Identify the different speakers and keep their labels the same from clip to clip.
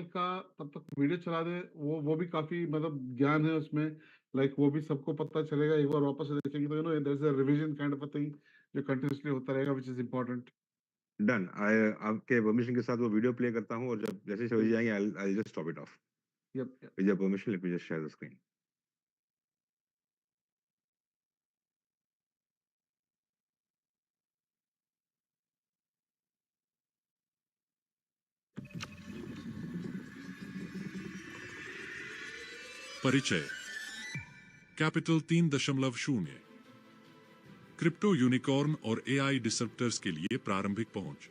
Speaker 1: Tutorial का तब तक वीडियो चला दें, वो भी काफी मतलब ज्ञान है उसमें, लाइक वो भी सबको पता चलेगा। एक बार वापस से देखेंगे तो there is a revision kind of a thing जो कंटिन्यूअसली होता रहेगा, व्हिच इज इंपॉर्टेंट।
Speaker 2: डन। आपके परमिशन के साथ वो वीडियो प्ले करता हूँ, और जब जैसे समझ जाएंगे I just stop it off.
Speaker 1: Yup.
Speaker 2: With your permission let me just share the screen.
Speaker 3: परिचय। कैपिटल 3.0 क्रिप्टो यूनिकॉर्न और एआई डिसरप्टर्स के लिए प्रारंभिक पहुंच।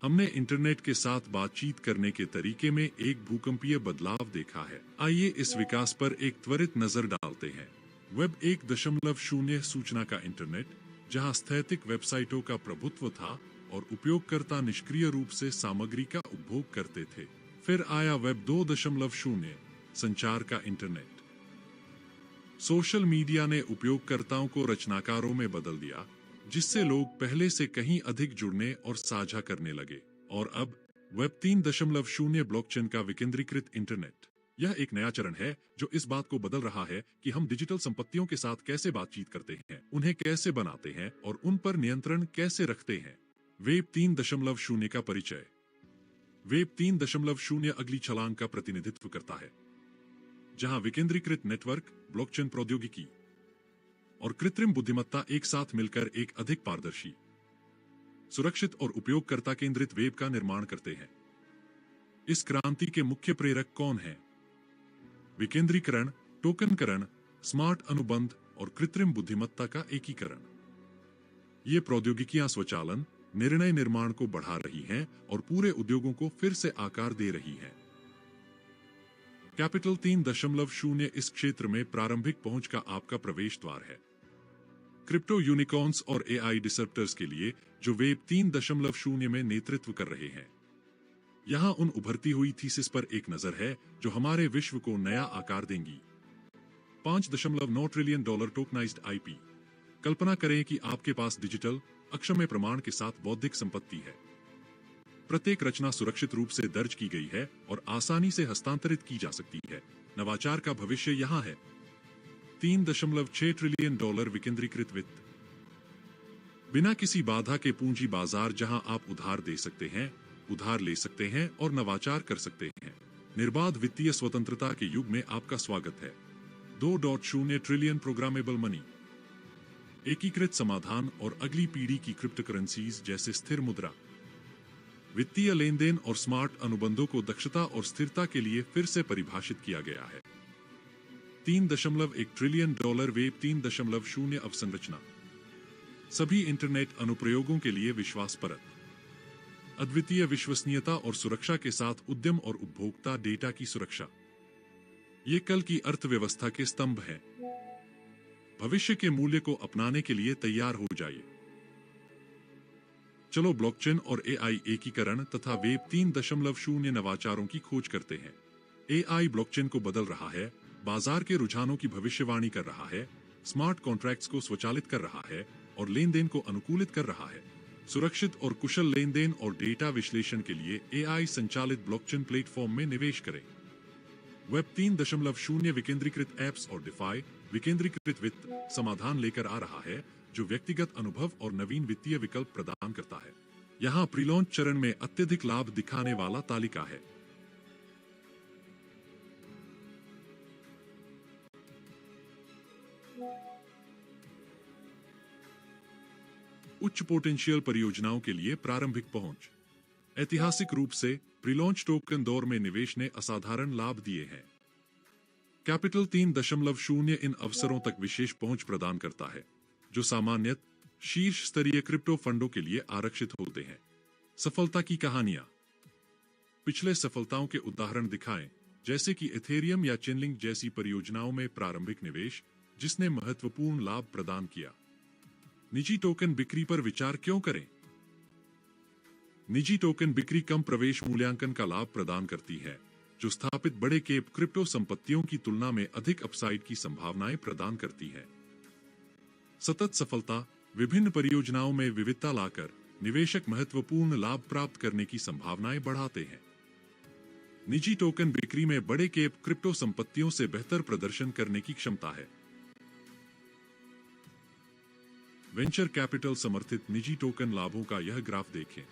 Speaker 3: हमने इंटरनेट के साथ बातचीत करने के तरीके में एक भूकंपीय बदलाव देखा है। आइए इस विकास पर एक त्वरित नजर डालते हैं। वेब 1.0 सूचना का इंटरनेट, जहां स्थैतिक वेबसाइटों का प्रभुत्व था और उपयोगकर्ता निष्क्रिय रूप से सामग्री का उपभोग करते थे। फिर आया वेब 2.0 संचार का इंटरनेट। सोशल मीडिया ने उपयोगकर्ताओं को रचनाकारों में बदल दिया, जिससे लोग पहले से कहीं अधिक जुड़ने और साझा करने लगे। और अब वेब 3.0 ब्लॉकचेन का विकेंद्रीकृत इंटरनेट। यह एक नया चरण है जो इस बात को बदल रहा है कि हम डिजिटल संपत्तियों के साथ कैसे बातचीत करते हैं, उन्हें कैसे बनाते हैं और उन पर नियंत्रण कैसे रखते हैं। वेब 3.0 का परिचय। वेब 3.0 अगली छलांग का प्रतिनिधित्व करता है, जहां विकेंद्रीकृत नेटवर्क, ब्लॉकचेन प्रौद्योगिकी और कृत्रिम बुद्धिमत्ता एक साथ मिलकर एक अधिक पारदर्शी, सुरक्षित और उपयोगकर्ता केंद्रित वेब का निर्माण करते हैं। इस क्रांति के मुख्य प्रेरक कौन हैं? विकेंद्रीकरण, टोकनकरण, स्मार्ट अनुबंध और कृत्रिम बुद्धिमत्ता का एकीकरण। ये प्रौद्योगिकियां स्वचालन, निर्णय निर्माण को बढ़ा रही हैं और पूरे उद्योगों को फिर से आकार दे रही हैं। कैपिटल 3.0 इस क्षेत्र में प्रारंभिक पहुंच का आपका प्रवेश द्वार है। क्रिप्टो यूनिकॉर्न्स और एआई डिसरप्टर्स के लिए जो वेब 3.0 में नेतृत्व कर रहे हैं। यहां उन उभरती हुई थीसिस पर एक नजर है जो हमारे विश्व को नया आकार देंगी। $5.9 ट्रिलियन टोकनाइज्ड आईपी। कल्पना करें कि आपके पास डिजिटल अक्षम्य प्रमाण के साथ बौद्धिक संपत्ति है। प्रत्येक रचना सुरक्षित रूप से दर्ज की गई है और आसानी से हस्तांतरित की जा सकती है। नवाचार का भविष्य यहां है। $3.6 ट्रिलियन विकेंद्रीकृत वित्त। बिना किसी बाधा के पूंजी बाजार जहां आप उधार दे सकते हैं, उधार ले सकते हैं और नवाचार कर सकते हैं। निर्बाध वित्तीय स्वतंत्रता के युग में आपका स्वागत है। 2.0 ट्रिलियन प्रोग्रामेबल मनी। एकीकृत समाधान और अगली पीढ़ी की क्रिप्टोकरेंसीज जैसे स्थिर मुद्रा, वित्तीय लेन देन और स्मार्ट अनुबंधों को दक्षता और स्थिरता के लिए फिर से परिभाषित किया गया है। $3.1 ट्रिलियन वेब 3.0 अवसंरचना। सभी इंटरनेट अनुप्रयोगों के लिए विश्वासपरक, अद्वितीय विश्वसनीयता और सुरक्षा के साथ उद्यम और उपभोक्ता डेटा की सुरक्षा। ये कल की अर्थव्यवस्था के स्तंभ हैं। भविष्य के मूल्य को अपनाने के लिए तैयार हो जाइए। चलो ब्लॉकचेन और एआई एकीकरण तथा वेब 3.0 नवाचारों की खोज करते हैं। एआई ब्लॉकचेन को बदल रहा है, बाजार के रुझानों की भविष्यवाणी कर रहा है, स्मार्ट कॉन्ट्रैक्ट्स को स्वचालित कर रहा है और लेन देन को अनुकूलित कर रहा है। सुरक्षित और कुशल लेन देन और डेटा विश्लेषण के लिए एआई संचालित ब्लॉकचेन प्लेटफॉर्म में निवेश करें। वेब 3.0 विकेंद्रीकृत एप्स और डिफाई विकेंद्रीकृत वित्त समाधान लेकर आ रहा है जो व्यक्तिगत अनुभव और नवीन वित्तीय विकल्प प्रदान करता है। यहां प्रीलॉन्च चरण में अत्यधिक लाभ दिखाने वाला तालिका है। उच्च पोटेंशियल परियोजनाओं के लिए प्रारंभिक पहुंच। ऐतिहासिक रूप से प्रीलॉन्च टोकन दौर में निवेश ने असाधारण लाभ दिए हैं। कैपिटल 3.0 इन अवसरों तक विशेष पहुंच प्रदान करता है जो सामान्यतः शीर्ष स्तरीय क्रिप्टो फंडों के लिए आरक्षित होते हैं। सफलता की कहानियां। पिछले सफलताओं के उदाहरण दिखाएं, जैसे कि इथेरियम या चेनलिंक जैसी परियोजनाओं में प्रारंभिक निवेश जिसने महत्वपूर्ण लाभ प्रदान किया। निजी टोकन बिक्री पर विचार क्यों करें? निजी टोकन बिक्री कम प्रवेश मूल्यांकन का लाभ प्रदान करती है, जो स्थापित बड़े कैप क्रिप्टो संपत्तियों की तुलना में अधिक अपसाइड की संभावनाएं प्रदान करती है। सतत सफलता। विभिन्न परियोजनाओं में विविधता लाकर निवेशक महत्वपूर्ण लाभ प्राप्त करने की संभावनाएं बढ़ाते हैं। निजी टोकन बिक्री में बड़े कैप क्रिप्टो संपत्तियों से बेहतर प्रदर्शन करने की क्षमता है। वेंचर कैपिटल समर्थित निजी टोकन लाभों का यह ग्राफ देखें।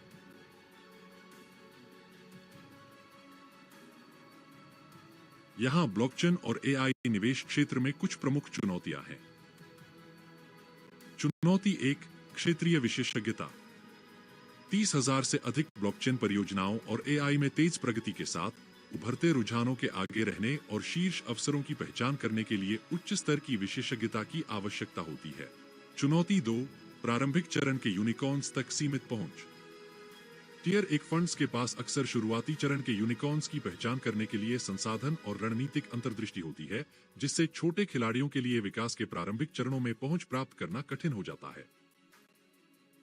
Speaker 3: यहां ब्लॉकचेन और एआई निवेश क्षेत्र में कुछ प्रमुख चुनौतियां हैं। चुनौती 1, क्षेत्रीय विशेषज्ञता। 30,000 से अधिक ब्लॉकचेन परियोजनाओं और एआई में तेज प्रगति के साथ उभरते रुझानों के आगे रहने और शीर्ष अवसरों की पहचान करने के लिए उच्च स्तर की विशेषज्ञता की आवश्यकता होती है। चुनौती 2, प्रारंभिक चरण के यूनिकॉर्न्स तक सीमित पहुंच। टियर 1 फंड्स के पास अक्सर शुरुआती चरण के यूनिकॉर्न्स की पहचान करने के लिए संसाधन और रणनीतिक अंतर्दृष्टि होती है, जिससे छोटे खिलाड़ियों के लिए विकास के प्रारंभिक चरणों में पहुंच प्राप्त करना कठिन हो जाता है।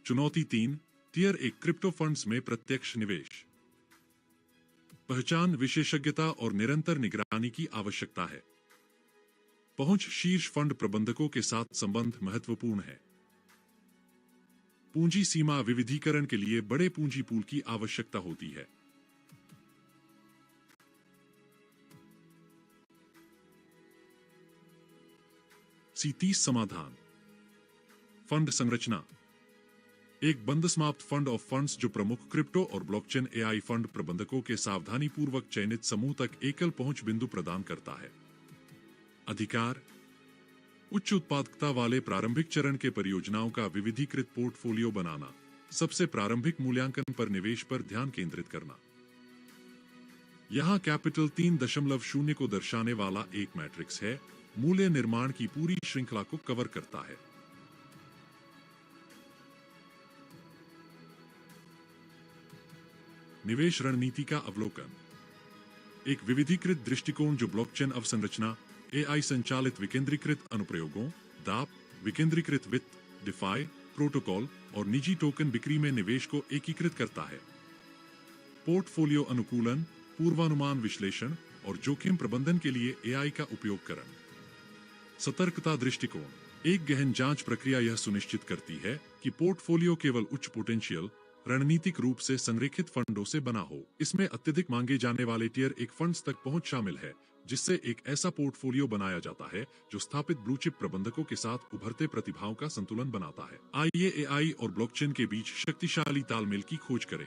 Speaker 3: चुनौती 3, टियर 1 क्रिप्टो फंड्स में प्रत्यक्ष निवेश। पहचान, विशेषज्ञता और निरंतर निगरानी की आवश्यकता है। पहुंच शीर्ष फंड प्रबंधकों के साथ संबंध महत्वपूर्ण है। पूंजी सीमा विविधीकरण के लिए बड़े पूंजी पूल की आवश्यकता होती है। C30 समाधान। फंड संरचना। एक बंद समाप्त फंड ऑफ फंड्स जो प्रमुख क्रिप्टो और ब्लॉकचेन एआई फंड प्रबंधकों के सावधानीपूर्वक चयनित समूह तक एकल पहुंच बिंदु प्रदान करता है। अधिकार। उच्च उत्पादकता वाले प्रारंभिक चरण के परियोजनाओं का विविधीकृत पोर्टफोलियो बनाना। सबसे प्रारंभिक मूल्यांकन पर निवेश पर ध्यान केंद्रित करना। यहां कैपिटल 3.0 को दर्शाने वाला एक मैट्रिक्स है, मूल्य निर्माण की पूरी श्रृंखला को कवर करता है। निवेश रणनीति का अवलोकन। एक विविधीकृत दृष्टिकोण जो ब्लॉकचेन अवसंरचना, एआई संचालित विकेंद्रीकृत अनुप्रयोगों, दाप, विकेंद्रीकृत वित्त, डिफाई प्रोटोकॉल और निजी टोकन बिक्री में निवेश को एकीकृत करता है। पोर्टफोलियो अनुकूलन, पूर्वानुमान विश्लेषण और जोखिम प्रबंधन के लिए एआई का उपयोग करें। सतर्कता दृष्टिकोण। एक गहन जांच प्रक्रिया यह सुनिश्चित करती है कि पोर्टफोलियो केवल उच्च पोटेंशियल, रणनीतिक रूप से संरेखित फंडों से बना हो। इसमें अत्यधिक मांगे जाने वाले टियर 1 फंड्स तक पहुंच शामिल है, जिससे एक ऐसा पोर्टफोलियो बनाया जाता है जो स्थापित ब्लू चिप प्रबंधकों के साथ उभरते प्रतिभाओं का संतुलन बनाता है। आइए एआई और ब्लॉकचेन के बीच शक्तिशाली तालमेल की खोज करें।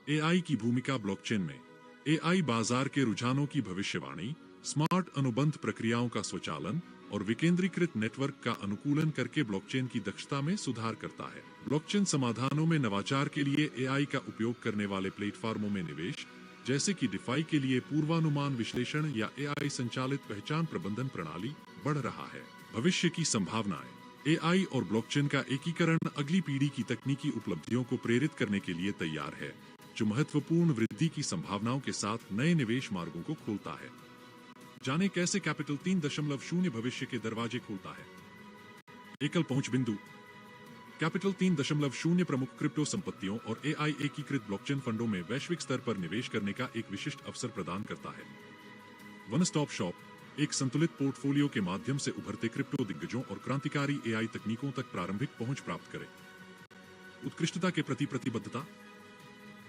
Speaker 3: एआई की भूमिका ब्लॉकचेन में। एआई बाजार के रुझानों की भविष्यवाणी, स्मार्ट अनुबंध प्रक्रियाओं का स्वचालन और विकेंद्रीकृत नेटवर्क का अनुकूलन करके ब्लॉकचेन की दक्षता में सुधार करता है। ब्लॉकचेन समाधानों में नवाचार के लिए एआई का उपयोग करने वाले प्लेटफॉर्मों में निवेश, जैसे कि डिफाई के लिए पूर्वानुमान विश्लेषण या एआई संचालित पहचान प्रबंधन प्रणाली, बढ़ रहा है। भविष्य की संभावनाएं। एआई और ब्लॉकचेन का एकीकरण अगली पीढ़ी की तकनीकी उपलब्धियों को प्रेरित करने के लिए तैयार है, जो महत्वपूर्ण वृद्धि की संभावनाओं के साथ नए निवेश मार्गों को खोलता है। जाने कैसे कैपिटल 3.0 भविष्य के दरवाजे खोलता है। एकल पहुंच बिंदु। कैपिटल 3.0 प्रमुख क्रिप्टो संपत्तियों और एआई एकीकृत ब्लॉकचेन फंडों में वैश्विक स्तर पर निवेश करने का एक विशिष्ट अवसर प्रदान करता है। वन स्टॉप शॉप, एक संतुलित पोर्टफोलियो के माध्यम से उभरते क्रिप्टो दिग्गजों और क्रांतिकारी एआई तकनीकों तक प्रारंभिक पहुंच प्राप्त करें। उत्कृष्टता के प्रति प्रतिबद्धता।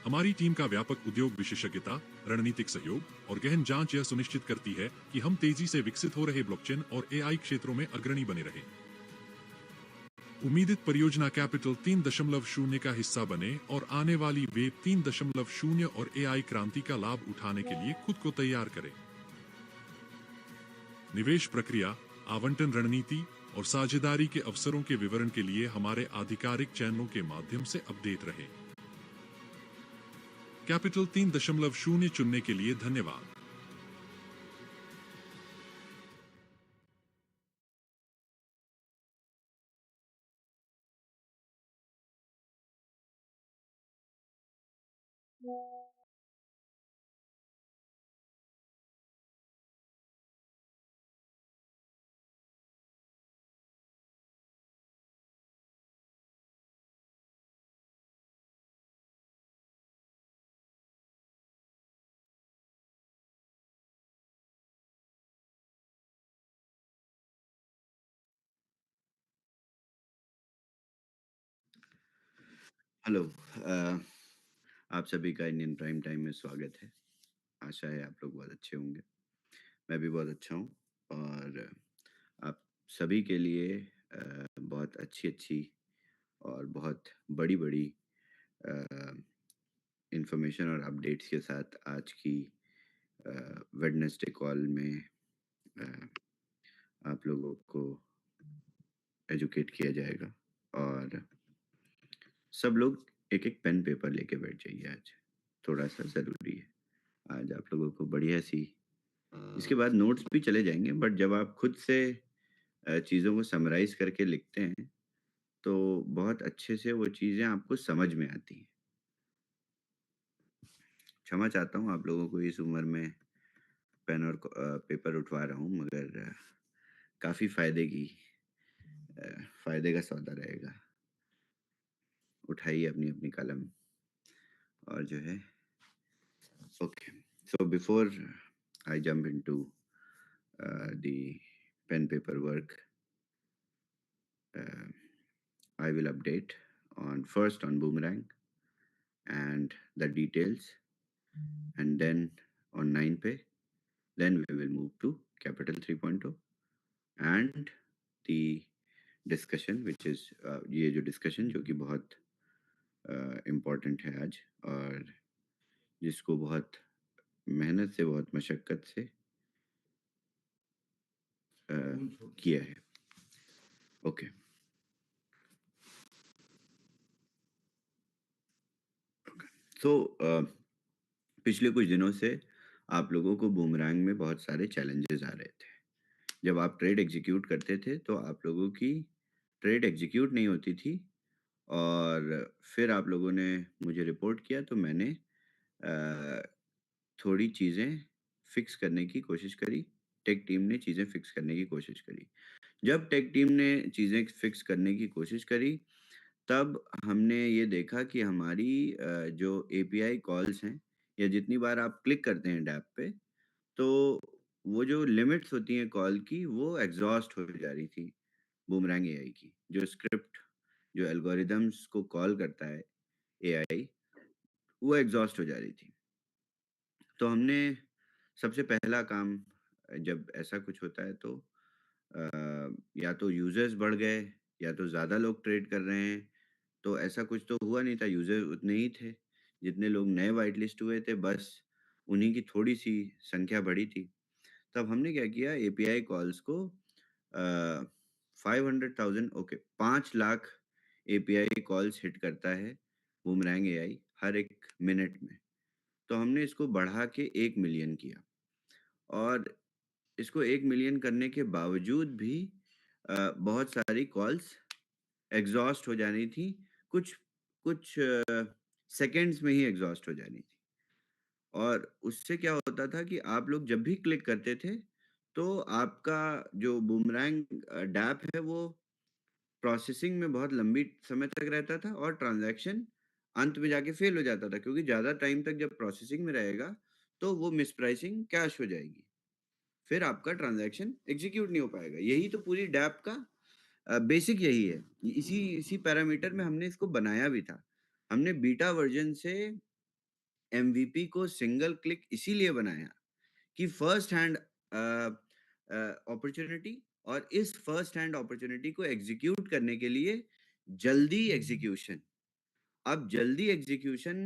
Speaker 3: हमारी टीम का व्यापक उद्योग विशेषज्ञता, रणनीतिक सहयोग और गहन जांच यह सुनिश्चित करती है कि हम तेजी से विकसित हो रहे ब्लॉकचेन और एआई क्षेत्रों में अग्रणी बने रहें। उम्मीदित परियोजना कैपिटल 3.0 का हिस्सा बने और आने वाली वेब 3.0 और एआई क्रांति का लाभ उठाने के लिए खुद को तैयार करें। निवेश प्रक्रिया, आवंटन रणनीति और साझेदारी के अवसरों के विवरण के लिए हमारे आधिकारिक चैनलों के माध्यम से अपडेट रहें। कैपिटल 3.0 चुनने के लिए धन्यवाद।
Speaker 4: हेलो। आप सभी का इंडियन प्राइम टाइम में स्वागत है। आशा है आप लोग बहुत अच्छे होंगे। मैं भी बहुत अच्छा हूँ और आप सभी के लिए बहुत अच्छी-अच्छी और बहुत बड़ी-बड़ी इन्फॉर्मेशन और अपडेट्स के साथ आज की वेडनेसडे कॉल में अ, आप लोगों को एजुकेट किया जाएगा और सब लोग एक-एक पेन पेपर लेके बैठ जाइए आज, थोड़ा-सा ज़रूरी है। आज आप लोगों को बढ़िया सी इसके बाद नोट्स भी चले जाएँगे बट जब आप खुद से चीज़ों को समराइज़ करके लिखते हैं, तो बहुत अच्छे से वो चीज़ें आपको समझ में आती हैं। क्षमा चाहता हूँ आप लोगों को इस उम्र में पेन और पेपर उठवा रहा हूँ मगर काफ़ी फ़ायदे का सौदा रहेगा। उठाइए अपनी-अपनी कलम और जो है okay. So before I jump into the pen paper work, uh, I will update on first on Boomerang and the details, and then on 9pay. Then we will move to Capital 3.0 and the discussion, which is ये जो discussion जो कि बहुत important है आज और जिसको बहुत मेहनत से बहुत मशक्क़त से किया है। ओके। सो पिछले कुछ दिनों से आप लोगों को बूमरैंग में बहुत सारे चैलेंजेस आ रहे थे। जब आप ट्रेड एग्जीक्यूट करते थे तो आप लोगों की ट्रेड एग्जीक्यूट नहीं होती थी और फिर आप लोगों ने मुझे रिपोर्ट किया तो मैंने अ, थोड़ी चीज़ें फिक्स करने की कोशिश करी। टेक टीम ने चीज़ें फिक्स करने की कोशिश करी। जब टेक टीम ने चीज़ें फिक्स करने की कोशिश करी, तब हमने ये देखा कि हमारी जो एपीआई कॉल्स हैं या जितनी बार आप क्लिक करते हैं डैप पे, तो वो जो लिमिट्स होती हैं कॉल की, वो एग्ज़ॉस्ट हो जा रही थी बूमरैंग एआई की। जो स्क्रिप्ट, जो एल्गोरिदम्स को कॉल करता है एआई, वो एग्ज़ॉस्ट हो जा रही थी। तो हमने सबसे पहला काम जब ऐसा कुछ होता है तो या तो यूज़र्स बढ़ गए या तो ज़्यादा लोग ट्रेड कर रहे हैं, तो ऐसा कुछ तो हुआ नहीं था, यूज़र उतने ही थे। जितने लोग नए व्हाइट लिस्ट हुए थे बस उन्हीं की थोड़ी-सी संख्या बढ़ी थी। तब हमने क्या किया एपीआई कॉल्स को 500,000 okay 5 lakh API calls hit करता है बूमरैंग एआई हर 1 मिनट में। तो हमने इसको बढ़ा के 1 मिलियन किया और इसको 1 मिलियन करने के बावजूद भी बहुत सारी कॉल्स एग्ज़ॉस्ट हो जानी थी। कुछ कुछ सेकंड्स में ही एग्ज़ॉस्ट हो जानी थी। और उससे क्या होता था कि आप लोग जब भी क्लिक करते थे, तो आपका जो बूमरैंग डैप है वो प्रोसेसिंग में बहुत लंबी समय तक रहता था और ट्रांज़ैक्शन अंत में जाके फ़ेल हो जाता था क्योंकि ज़्यादा टाइम तक जब प्रोसेसिंग में रहेगा, तो वो मिसप्राइसिंग कैश हो जाएगी। फिर आपका ट्रांज़ैक्शन एग्ज़ीक्यूट नहीं हो पाएगा। यही तो पूरी डैप का बेसिक यही है। इसी इसी पैरामीटर में हमने इसको बनाया भी था। हमने बीटा वर्ज़न से एमवीपी को सिंगल क्लिक इसीलिए बनाया कि फर्स्ट हैंड अपॉर्च्युनिटी और इस फर्स्ट हैंड अपॉर्च्युनिटी को एग्जीक्यूट करने के लिए जल्दी एग्जीक्यूशन। अब जल्दी एग्जीक्यूशन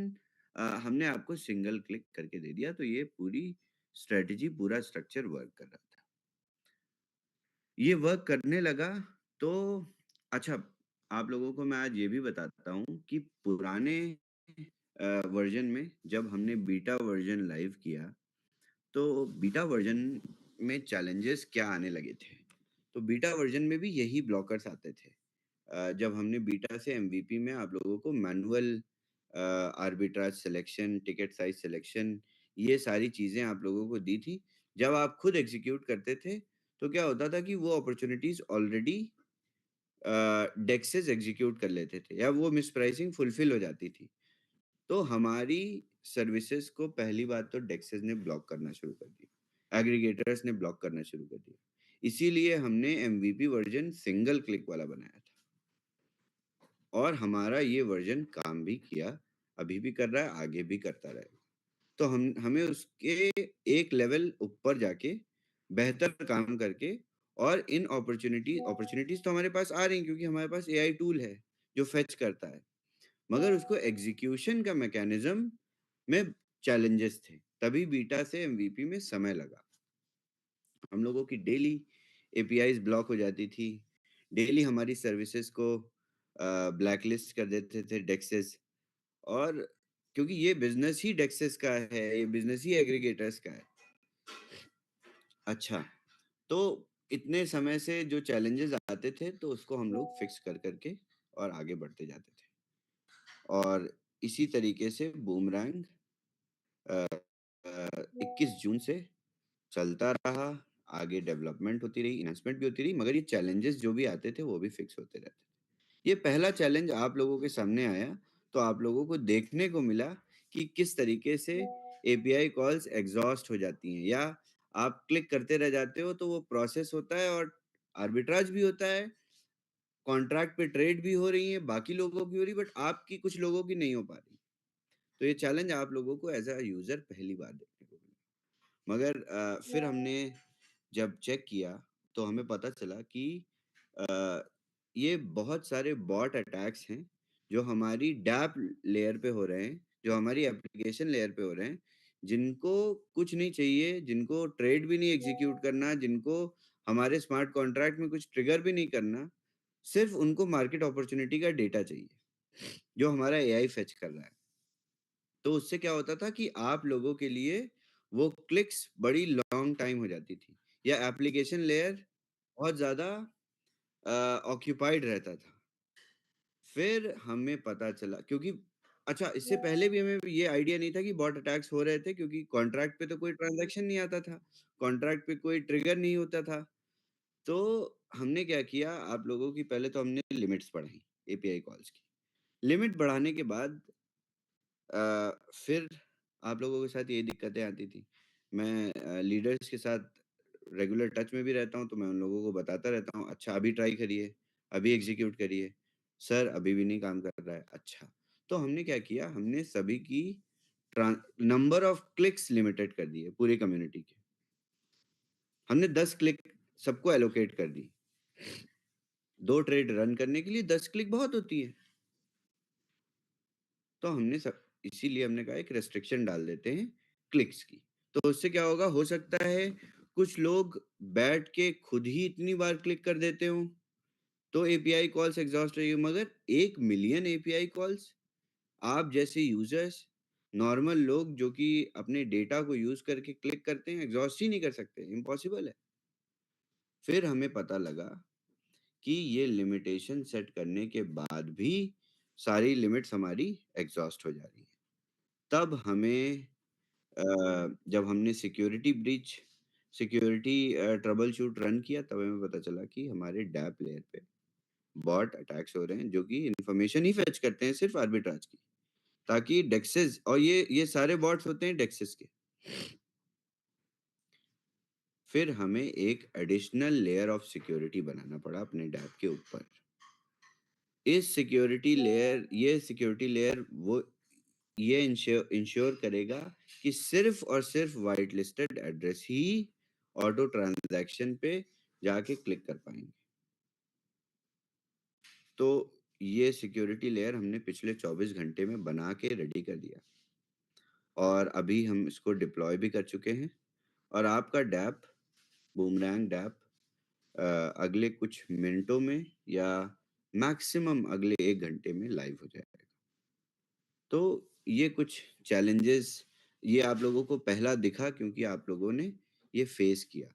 Speaker 4: हमने आपको सिंगल क्लिक करके दे दिया तो ये पूरी स्ट्रेटजी पूरा स्ट्रक्चर वर्क कर रहा था। ये वर्क करने लगा तो अच्छा आप लोगों को मैं आज ये भी बताता हूँ कि पुराने वर्जन में जब हमने बीटा वर्जन लाइव किया तो बीटा वर्जन में चैलेंजेस क्या आने लगे थे। तो बीटा वर्जन में भी यही ब्लॉकर्स आते थे। जब हमने बीटा से एमवीपी में आप लोगों को manual arbitrage selection, ticket size selection, ये सारी चीज़ें आप लोगों को दी थी। जब आप खुद एग्जीक्यूट करते थे तो क्या होता था कि वो अपॉर्चुनिटीज़ ऑलरेडी डेक्सेस एग्जीक्यूट कर लेते थे या वो मिसप्राइसिंग फुलफिल हो जाती थी। तो हमारी सर्विसेज को पहली बात तो डेक्सेस ने ब्लॉक करना शुरू कर दिया, एग्रीगेटर्स ने ब्लॉक करना शुरू कर दिया। इसीलिए हमने एमवीपी वर्जन सिंगल क्लिक वाला बनाया था। और हमारा ये वर्ज़न काम भी किया, अभी भी कर रहा है, आगे भी करता रहेगा। तो हमें उसके एक लेवल ऊपर जाके बेहतर काम करके और इन अपॉर्च्युनिटीज़ तो हमारे पास आ रही हैं क्योंकि हमारे पास एआई टूल है, जो फेच करता है। मगर उसको एग्ज़ीक्यूशन का मैकेनिज़्म में चैलेंजेस थे, तभी बीटा से एमवीपी में समय लगा। हम लोगों की डेली एपीआईज़ ब्लॉक हो जाती थी, डेली हमारी सर्विसेज़ को ब्लैकलिस्ट कर देते थे डेक्सेस, और क्योंकि ये बिज़नेस ही डेक्सेस का है, ये बिज़नेस ही एग्रीगेटर्स का है। अच्छा, तो इतने समय से जो चैलेंजेस आते थे, तो उसको हम लोग फिक्स कर के और आगे बढ़ते जाते थे। और इसी तरीके से बूमरैंग 21 जून से चलता रहा, आगे डेवलपमेंट होती रही, इन्वेस्टमेंट भी होती रही, मगर ये चैलेंजेस जो भी आते थे, वो भी फिक्स होते रहते थे। ये पहला चैलेंज आप लोगों के सामने आया, तो आप लोगों को देखने को मिला कि किस तरीके से एपीआई कॉल्स एग्ज़ॉस्ट हो जाती हैं, या आप क्लिक करते रह जाते हो, तो वो प्रोसेस होता है और आर्बिट्राज भी होता है, कॉन्ट्रैक्ट पे ट्रेड भी हो रही है, बाकी लोगों की हो रही है, बट आपकी कुछ लोगों की नहीं हो पा रही। तो ये चैलेंज आप लोगों को एज़ अ यूज़र पहली बार देखने को मिला। मगर फिर हमने जब चेक किया, तो हमें पता चला कि अ, ये बहुत सारे बॉट अटैक्स हैं, जो हमारी डैप लेयर पे हो रहे हैं, जो हमारी एप्लीकेशन लेयर पे हो रहे हैं, जिनको कुछ नहीं चाहिए, जिनको ट्रेड भी नहीं एग्ज़ीक्यूट करना, जिनको हमारे स्मार्ट कॉन्ट्रैक्ट में कुछ ट्रिगर भी नहीं करना, सिर्फ़ उनको मार्केट अपॉर्च्युनिटी का डेटा चाहिए, जो हमारा एआई फेच कर रहा है। तो उससे क्या होता था कि आप लोगों के लिए वो क्लिक्स बड़ी लॉन्ग टाइम हो जाती थी, या एप्लीकेशन लेयर बहुत ज़्यादा ऑक्यूपाइड रहता था। फिर हमें पता चला, क्योंकि अच्छा, इससे पहले भी हमें ये आइडिया नहीं था कि बॉट अटैक्स हो रहे थे, क्योंकि कॉन्ट्रैक्ट पे तो कोई ट्रांज़ैक्शन नहीं आता था, कॉन्ट्रैक्ट पे कोई ट्रिगर नहीं होता था। तो हमने क्या किया, आप लोगों की पहले तो हमने लिमिट्स बढ़ाई एपीआई कॉल्स की। लिमिट बढ़ाने के बाद फिर आप लोगों के साथ यही दिक्कतें आती थी। मैं लीडर्स के साथ रेगुलर टच में भी रहता हूँ, तो मैं उन लोगों को बताता रहता हूँ, अच्छा अभी ट्राई करिए, अभी एग्ज़ीक्यूट करिए, सर अभी भी नहीं काम कर रहा है, अच्छा। तो हमने क्या किया, हमने सभी की ट्रां नंबर ऑफ क्लिक्स लिमिटेड कर दिए पूरी कम्युनिटी के। हमने 10 क्लिक सबको एलोकेट कर दी। 2 ट्रेड रन करने के लिए 10 क्लिक बहुत होती है। तो हमने सब इसीलिए हमने कहा एक रेस्ट्रिक्शन डाल देते हैं क्लिक्स की। तो उससे क्या होगा, हो सकता है कुछ लोग बैठ के खुद ही इतनी बार क्लिक कर देते हों, तो एपीआई कॉल्स एग्ज़ॉस्ट रही हो, मगर 1 मिलियन एपीआई कॉल्स आप जैसे यूज़र्स, नॉर्मल लोग जो कि अपने डेटा को यूज़ करके क्लिक करते हैं, एग्ज़ॉस्ट ही नहीं कर सकते, इम्पॉसिबल है। फिर हमें पता लगा कि ये लिमिटेशन सेट करने के बाद भी सारी लिमिट्स हमारी एग्ज़ॉस्ट हो जा रही हैं। तब हमें जब हमने सिक्योरिटी ट्रबल शूट रन किया, तब हमें पता चला कि हमारे डैप लेयर पे बॉट अटैक्स हो रहे हैं, जो कि इन्फॉर्मेशन ही फेच करते हैं सिर्फ आर्बिट्राज की, ताकि डेक्सेस, और ये सारे बॉट्स होते हैं डेक्सेस के। फिर हमें एक एडिशनल लेयर ऑफ सिक्योरिटी बनाना पड़ा अपने डैप के ऊपर। ये सिक्योरिटी लेयर वो ये इंश्योर करेगा कि सिर्फ और सिर्फ वाइट लिस्टेड एड्रेस ही ऑटो ट्रांजैक्शन पे जाके क्लिक कर पाएंगे। तो ये सिक्योरिटी लेयर हमने पिछले 24 घंटे में बना के रेडी कर दिया, और अभी हम इसको डिप्लॉय भी कर चुके हैं, और आपका डैप, बूमरैंग डैप, अगले कुछ मिनटों में या मैक्सिमम अगले 1 घंटे में लाइव हो जाएगा। तो ये कुछ चैलेंजेस, ये आप लोगों को पहला दिखा क्योंकि आप लोगों ने ये फेस किया।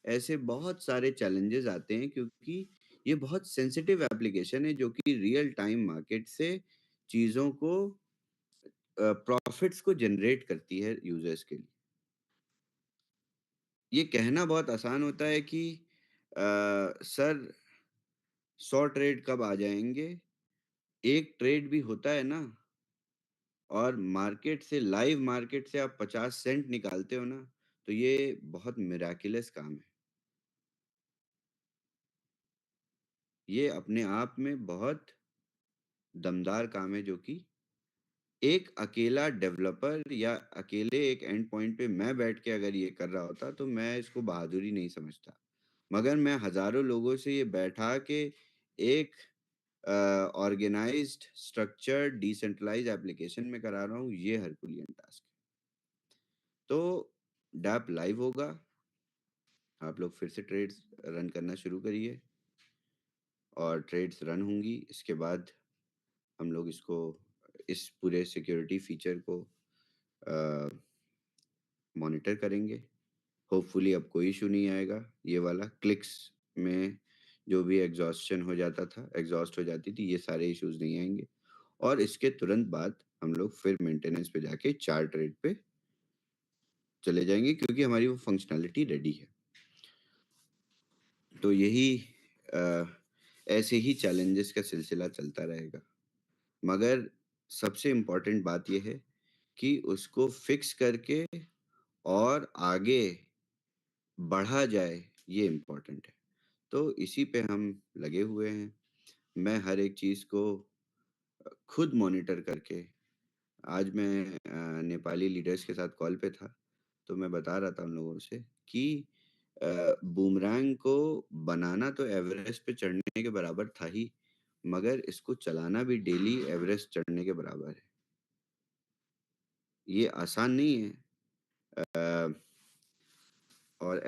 Speaker 4: ऐसे बहुत सारे चैलेंजेस आते हैं, क्योंकि ये बहुत सेंसिटिव एप्लीकेशन है, जो कि रियल टाइम मार्केट से चीज़ों को प्रॉफिट्स को जनरेट करती है यूज़र्स के लिए। ये कहना बहुत आसान होता है कि सर 100 ट्रेड कब आ जाएँगे? 1 ट्रेड भी होता है ना, और मार्केट से, लाइव मार्केट से आप 50 सेंट निकालते हो ना, तो ये बहुत मिराकिलस काम है। ये अपने आप में बहुत दमदार काम है जो कि एक अकेला डेवलपर या अकेले एक एंड पॉइंट पे मैं बैठ के अगर ये कर रहा होता तो मैं इसको बहादुरी नहीं समझता, मगर मैं हजारों लोगों से ये बैठा के एक ऑर्गेनाइज्ड स्ट्रक्चर्ड डिसेंट्रलाइज एप्लीकेशन में करा रहा हूँ, ये हरकुलियन टास्क है। तो डैप लाइव होगा, आप लोग फिर से ट्रेड्स रन करना शुरू करिए और ट्रेड्स रन होंगी। इसके बाद हम लोग इसको इस पूरे सिक्योरिटी फीचर को मॉनिटर करेंगे। होपफुली अब कोई इशू नहीं आएगा। ये वाला क्लिक्स में जो भी एग्जॉस्ट हो जाती थी, ये सारे इश्यूज नहीं आएंगे। और इसके तुरंत बाद हम लोग फिर मेंटेनेंस पे जाके 4 ट्रेड पे चले जाएंगे, क्योंकि हमारी वो फंक्शनैलिटी रेडी है। तो यही ऐसे ही चैलेंजेस का सिलसिला चलता रहेगा, मगर सबसे इम्पोर्टेंट बात ये है कि उसको फिक्स करके और आगे बढ़ा जाए, ये इम्पोर्टेंट है। तो इसी पे हम लगे हुए हैं। मैं हर एक चीज़ को खुद मॉनिटर करके, आज मैं नेपाली लीडर्स के साथ कॉल पे था, तो मैं बता रहा था उन लोगों से कि बूमरैंग को बनाना तो एवरेस्ट पे चढ़ने के बराबर था ही, मगर इसको चलाना भी डेली एवरेस्ट चढ़ने के बराबर है। ये आसान नहीं है। और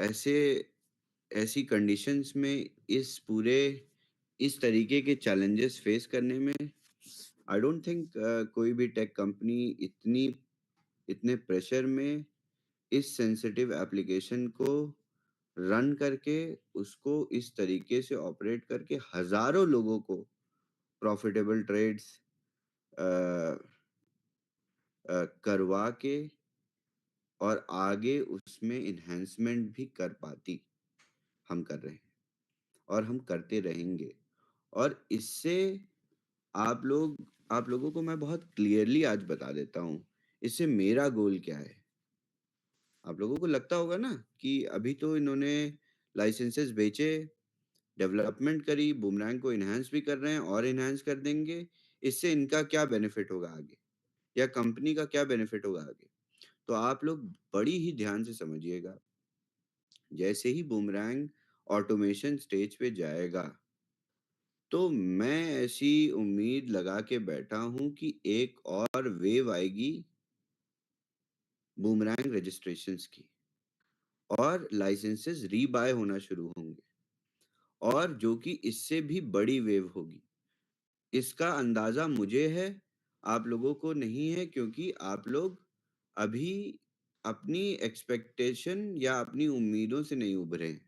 Speaker 4: ऐसी कंडीशंस में इस तरीके के चैलेंजेस फेस करने में आई डोंट थिंक कोई भी टेक कंपनी इतने प्रेशर में इस सेंसिटिव एप्लीकेशन को रन करके, उसको इस तरीके से ऑपरेट करके हजारों लोगों को प्रॉफिटेबल ट्रेड्स करवा के और आगे उसमें इन्हेंसमेंट भी कर पाती। हम कर रहे हैं और हम करते रहेंगे। और इससे आप लोगों को मैं बहुत क्लियरली आज बता देता हूँ, इससे मेरा गोल क्या है। आप लोगों को लगता होगा ना कि अभी तो इन्होंने लाइसेंसेस बेचे, डेवलपमेंट करी, बूमरैंग को इन्हांस भी कर रहे हैं और इन्हांस कर देंगे, इससे इनका क्या बेनिफिट होगा आगे, या कंपनी का क्या बेनिफिट होगा आगे। तो आप लोग बड़ी ही ध्यान से समझिएगा। जैसे ही बूमरैंग ऑटोमेशन स्टेज पे जाएगा, तो मैं ऐसी उम्मीद लगा के बैठा हूं कि एक और वेव आएगी बूमरैंग रजिस्ट्रेशंस की, और लाइसेंसेस रीबाय होना शुरू होंगे, और जो कि इससे भी बड़ी वेव होगी। इसका अंदाजा मुझे है, आप लोगों को नहीं है, क्योंकि आप लोग अभी अपनी एक्सपेक्टेशन या अपनी उम्मीदों से नहीं उभरे हैं।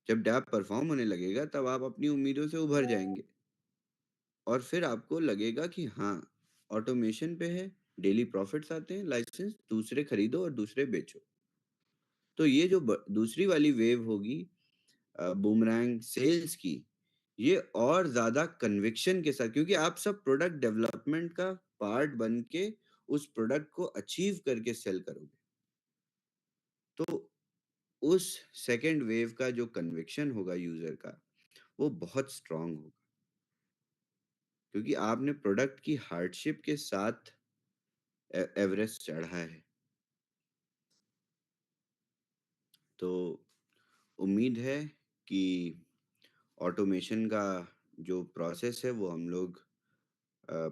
Speaker 4: जब डैप परफॉर्म होने लगेगा, तब आप अपनी उम्मीदों से उभर जाएंगे और फिर आपको लगेगा कि हाँ, ऑटोमेशन पे है, डेली प्रॉफिट्स आते हैं, लाइसेंस दूसरे खरीदो और दूसरे बेचो। तो ये जो दूसरी वाली वेव होगी बूमरैंग सेल्स की, ये और ज्यादा कन्विक्शन के साथ, क्योंकि आप सब प्रोडक्ट डेवलपमेंट का पार्ट बन के उस प्रोडक्ट को अचीव करके सेल करोगे। तो उस सेकेंड वेव का जो कन्विक्शन होगा यूजर का, वो बहुत स्ट्रांग होगा, क्योंकि आपने प्रोडक्ट की हार्डशिप के साथ एवरेस्ट चढ़ा है। तो उम्मीद है कि ऑटोमेशन का जो प्रोसेस है वो हम लोग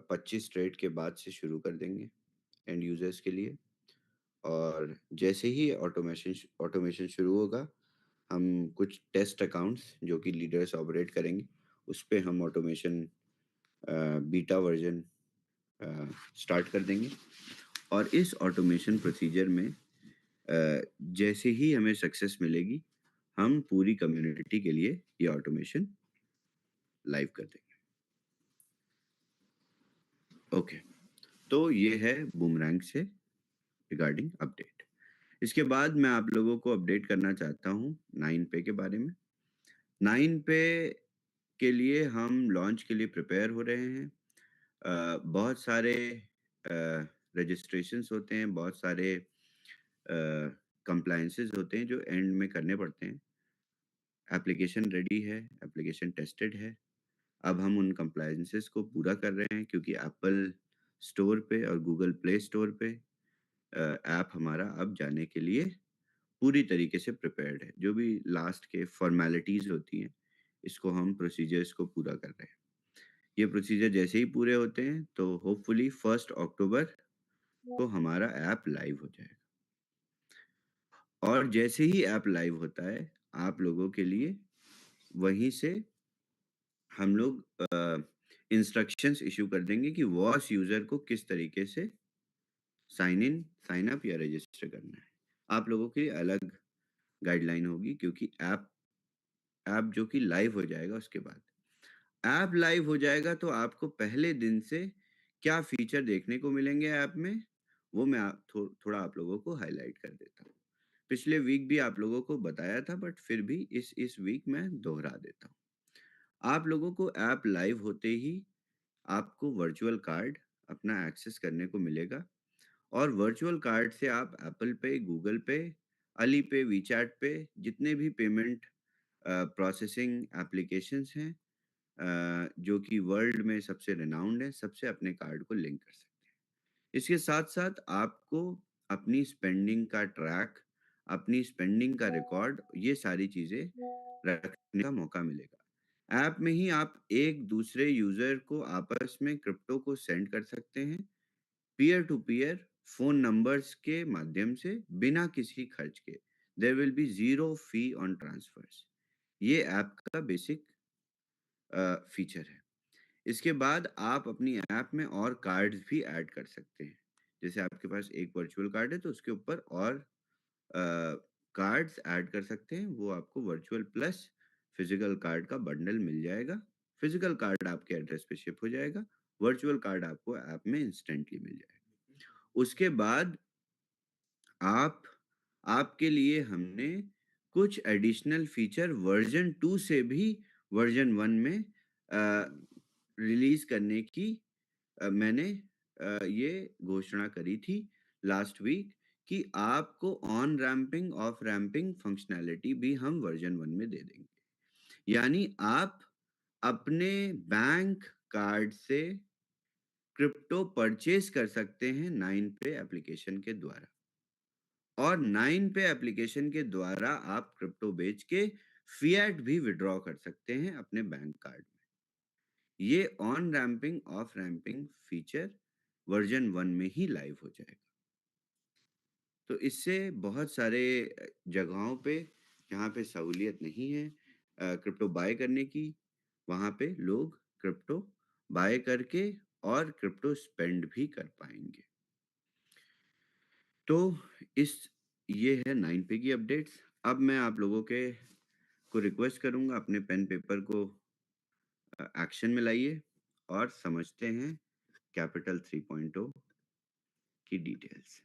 Speaker 4: 25 ट्रेड के बाद से शुरू कर देंगे एंड यूजर्स के लिए। और जैसे ही ऑटोमेशन शुरू होगा, हम कुछ टेस्ट अकाउंट्स जो कि लीडर्स ऑपरेट करेंगे, उस पे हम ऑटोमेशन बीटा वर्जन स्टार्ट कर देंगे। और इस ऑटोमेशन प्रोसीजर में जैसे ही हमें सक्सेस मिलेगी, हम पूरी कम्युनिटी के लिए ये ऑटोमेशन लाइव कर देंगे। ओके, तो ये है बूमरैंग से रिगार्डिंग अपडेट। इसके बाद मैं आप लोगों को अपडेट करना चाहता हूँ 9पे के बारे में। 9पे के लिए हम लॉन्च के लिए प्रिपेयर हो रहे हैं। बहुत सारे रजिस्ट्रेशंस होते हैं, बहुत सारे कंप्लायंसेस होते हैं जो एंड में करने पड़ते हैं। एप्लीकेशन रेडी है, एप्लीकेशन टेस्टेड है, अब हम उन कंप्लायंसेस को पूरा कर रहे हैं क्योंकि एप्पल स्टोर पे और गूगल प्ले स्टोर पे ऐप हमारा अब जाने के लिए पूरी तरीके से प्रिपेयर्ड है। जो भी लास्ट के फॉर्मेलिटीज़ होती हैं, इसको हम प्रोसीजर्स को पूरा कर रहे हैं। ये प्रोसीजर जैसे ही पूरे होते हैं, तो होपफुली 1 अक्टूबर को हमारा ऐप लाइव हो जाएगा। और जैसे ही ऐप लाइव होता है, आप लोगों के लिए वहीं से हम लोग इंस्ट्रक्शंस इश्यू कर देंगे कि वॉच यूज़र को किस तरीके से साइन इन, साइन अप या रजिस्टर करना है। आप लोगों के लिए अलग गाइडलाइन होगी क्योंकि ऐप ऐप जो कि लाइव हो जाएगा उसके बाद। ऐप लाइव हो जाएगा तो आपको पहले दिन से क्या फीचर देखने को मिलेंगे ऐप में, वो मैं थोड़ा आप लोगों को हाइलाइट कर देता हूँ। पिछले वीक भी आप लोगों को बताया था, बट फिर भी इस वीक मैं दोहरा देता हूँ। आप लोगों को ऐप लाइव होते ही आपको वर्चुअल कार्ड अपना एक्सेस करने को मिलेगा और वर्चुअल कार्ड से आप एप्पल पे, गूगल पे, अली पे, वीचैट पे जितने भी पेमेंट प्रोसेसिंग एप्लीकेशंस हैं जो कि वर्ल्ड में सबसे रिनाउंड है, सबसे अपने कार्ड को लिंक कर सकते हैं। इसके साथ-साथ आपको अपनी स्पेंडिंग का ट्रैक, अपनी स्पेंडिंग का रिकॉर्ड, ये सारी चीज़ें रखने का मौका मिलेगा। ऐप में ही आप एक दूसरे यूज़र को आपस में क्रिप्टो को सेंड कर सकते हैं, peer to peer phone numbers के माध्यम से बिना किसी खर्च के। There will be zero fee on transfers. ये ऐप का बेसिक फीचर है। इसके बाद आप अपनी ऐप में और कार्ड्स भी ऐड कर सकते हैं। जैसे आपके पास एक वर्चुअल कार्ड है तो उसके ऊपर और कार्ड्स ऐड कर सकते हैं। वो आपको वर्चुअल प्लस फिजिकल कार्ड का बंडल मिल जाएगा। फिजिकल कार्ड आपके एड्रेस पे शिप हो जाएगा। वर्चुअल कार्ड आपको ऐप में इंस्टेंटली मिल जाएगा। उसके बाद आप आपके लिए हमने कुछ एडिशनल फीचर वर्जन 2 से भी वर्जन 1 में रिलीज करने की मैंने ये घोषणा करी थी लास्ट वीक कि आपको on ramping, of ramping functionality भी हम वर्जन 1 में दे देंगे। यानी आप अपने बैंक कार्ड से क्रिप्टो परचेज कर सकते हैं 9पे एप्लीकेशन के द्वारा। और 9पे एप्लीकेशन के द्वारा आप क्रिप्टो बेच के फिएट भी विड्रॉ कर सकते हैं अपने बैंक कार्ड में। ये on ramping, of ramping feature version 1 में ही लाइव हो जाएगा। तो इससे बहुत सारे जगहों पे जहाँ पे सहूलियत नहीं है क्रिप्टो बाय करने की, वहाँ पे लोग क्रिप्टो बाय करके और क्रिप्टो स्पेंड भी कर पाएंगे। तो इस ये है 9पे की अपडेट्स। अब मैं आप लोगों के को रिक्वेस्ट करूंगा अपने पेन पेपर को एक्शन में लाइए और समझते हैं कैपिटल 3.0 की डिटेल्स।